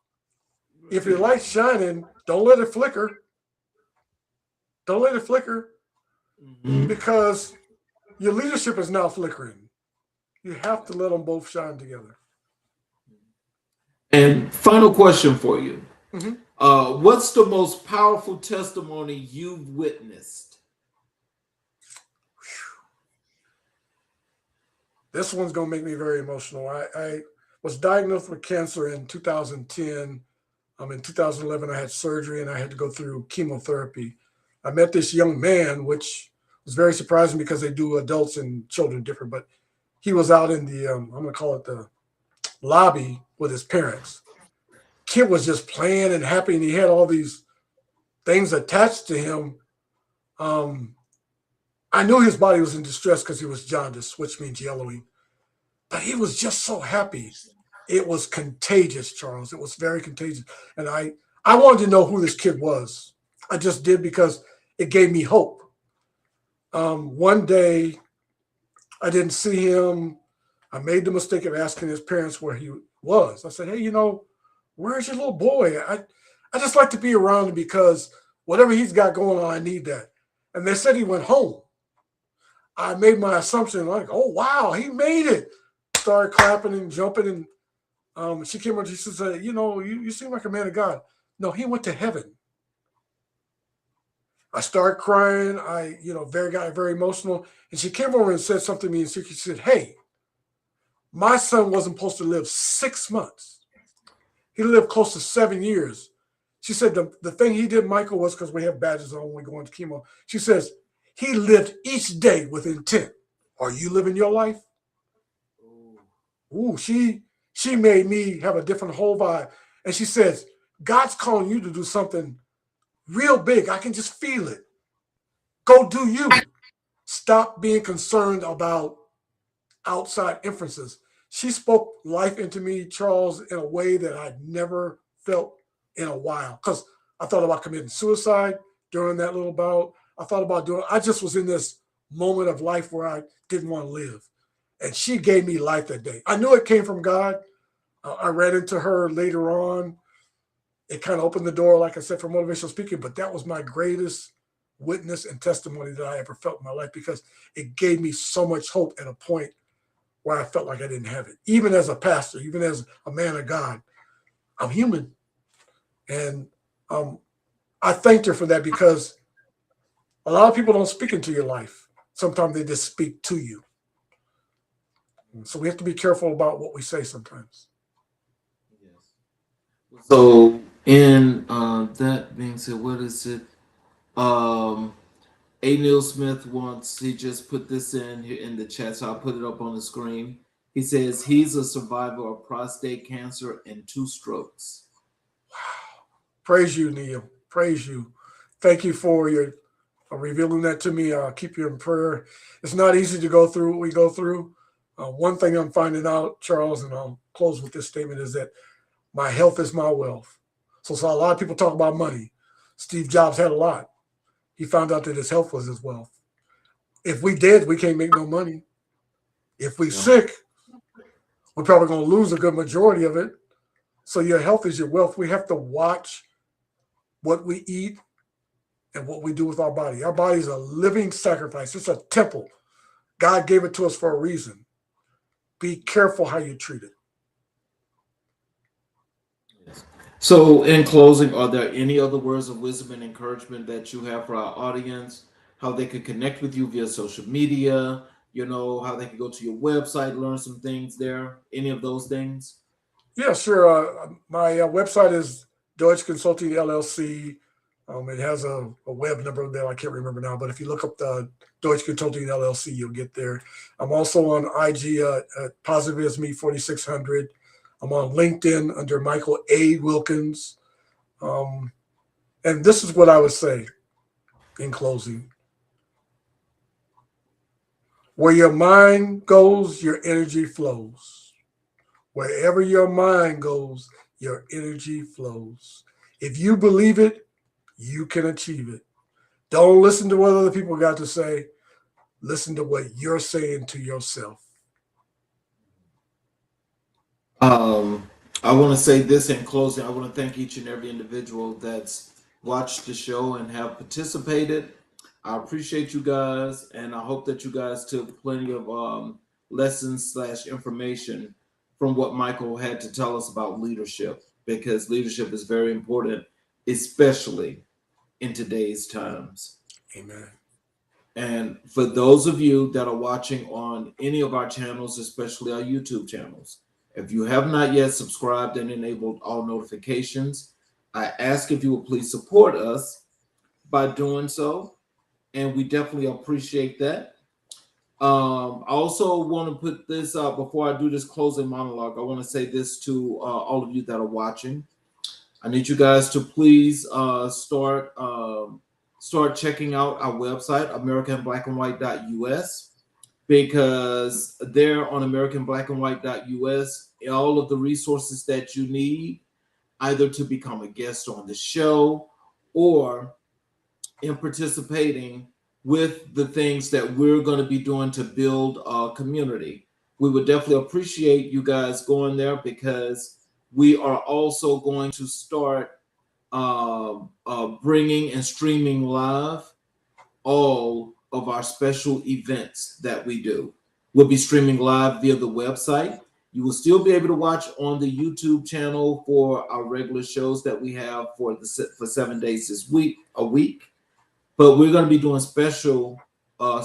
If your light's shining, don't let it flicker. Don't let it flicker because your leadership is now flickering. You have to let them both shine together. And final question for you. What's the most powerful testimony you've witnessed? This one's going to make me very emotional. I was diagnosed with cancer in 2010. In 2011, I had surgery and I had to go through chemotherapy. I met this young man, which It's very surprising because they do adults and children different. But he was out in the I'm going to call it the lobby with his parents. Kid was just playing and happy, and he had all these things attached to him. I knew his body was in distress because he was jaundiced, which means yellowing. But he was just so happy. It was contagious, Charles. It was very contagious. And I wanted to know who this kid was. I just did because it gave me hope. One day, I didn't see him. I made the mistake of asking his parents where he was. I said, hey, where's your little boy? I just like to be around him because whatever he's got going on, I need that. And they said he went home. I made my assumption like, oh, wow, he made it. Started clapping and jumping. And she came up and she said, you seem like a man of God. No, he went to heaven. I started crying. I got very emotional. And she came over and said something to me. And she said, hey, my son wasn't supposed to live 6 months. He lived close to 7 years. She said the thing he did, Michael, was because we have badges on when we go into chemo. She says, he lived each day with intent. Are you living your life? Ooh, she made me have a different whole vibe. And she says, God's calling you to do something real big. I can just feel it. Go do you. Stop being concerned about outside inferences. She spoke life into me, Charles, in a way that I'd never felt in a while. Because I thought about committing suicide during that little bout. I just was in this moment of life where I didn't want to live. And she gave me life that day. I knew it came from God. I ran into her later on. It kind of opened the door, like I said, for motivational speaking. But that was my greatest witness and testimony that I ever felt in my life because it gave me so much hope at a point where I felt like I didn't have it. Even as a pastor, even as a man of God, I'm human. And I thanked her for that because a lot of people don't speak into your life. Sometimes they just speak to you. So we have to be careful about what we say sometimes. Yes. So in that being said, what is it? A. Neil Smith he just put this in the chat, so I'll put it up on the screen. He says he's a survivor of prostate cancer and 2 strokes. Wow. Praise you, Neil. Praise you. Thank you for your revealing that to me. I'll keep you in prayer. It's not easy to go through what we go through. One thing I'm finding out, Charles, and I'll close with this statement, is that my health is my wealth. So a lot of people talk about money. Steve Jobs had a lot. He found out that his health was his wealth. If we dead, we can't make no money. If we sick, we're probably going to lose a good majority of it. So your health is your wealth. We have to watch what we eat and what we do with our body. Our body is a living sacrifice. It's a temple. God gave it to us for a reason. Be careful how you treat it. Yes. So in closing, are there any other words of wisdom and encouragement that you have for our audience? How they could connect with you via social media, how they can go to your website, learn some things there, any of those things? Yeah, sure. My website is Deutsche Consulting LLC. It has a web number there I can't remember now, but if you look up the Deutsche Consulting LLC, you'll get there. I'm also on IG at Positive as Me 4600. I'm on LinkedIn under Michael A. Wilkins. And this is what I would say in closing. Where your mind goes, your energy flows. Wherever your mind goes, your energy flows. If you believe it, you can achieve it. Don't listen to what other people got to say. Listen to what you're saying to yourself. I want to say this in closing. I want to thank each and every individual that's watched the show and have participated. I appreciate you guys, and I hope that you guys took plenty of lessons / information from what Michael had to tell us about leadership, because leadership is very important, especially in today's times. Amen. And for those of you that are watching on any of our channels, especially our YouTube channels, if you have not yet subscribed and enabled all notifications, I ask if you will please support us by doing so. and we definitely appreciate that. I also want to put this up before I do this closing monologue. I want to say this to all of you that are watching. I need you guys to please start checking out our website, AmericanBlackandWhite.us, because there on AmericanBlackandWhite.us, all of the resources that you need, either to become a guest on the show or in participating with the things that we're going to be doing to build a community. We would definitely appreciate you guys going there, because we are also going to start bringing and streaming live all of our special events that we do. We'll be streaming live via the website. You will still be able to watch on the YouTube channel for our regular shows that we have for 7 days a week. But we're going to be doing specials via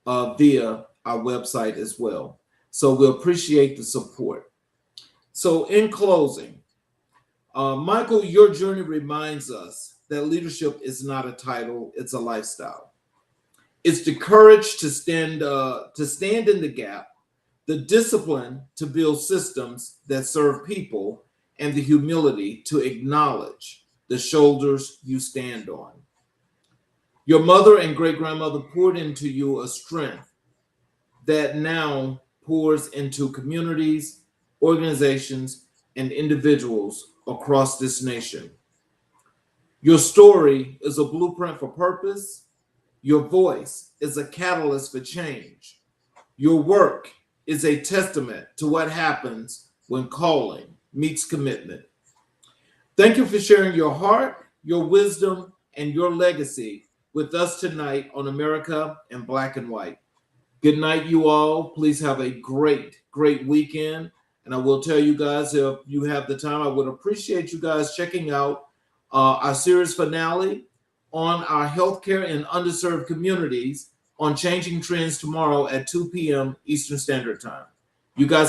our website as well. So we appreciate the support. So in closing, Michael, your journey reminds us that leadership is not a title, it's a lifestyle. It's the courage to stand in the gap, the discipline to build systems that serve people, and the humility to acknowledge the shoulders you stand on. Your mother and great-grandmother poured into you a strength that now pours into communities, organizations, and individuals across this nation. Your story is a blueprint for purpose. Your voice is a catalyst for change. Your work is a testament to what happens when calling meets commitment. Thank you for sharing your heart, your wisdom, and your legacy with us tonight on America in Black and White. Good night, you all. Please have a great, great weekend. And I will tell you guys, if you have the time, I would appreciate you guys checking out our series finale on our healthcare in underserved communities on Changing Trends tomorrow at 2 p.m. Eastern Standard Time. You guys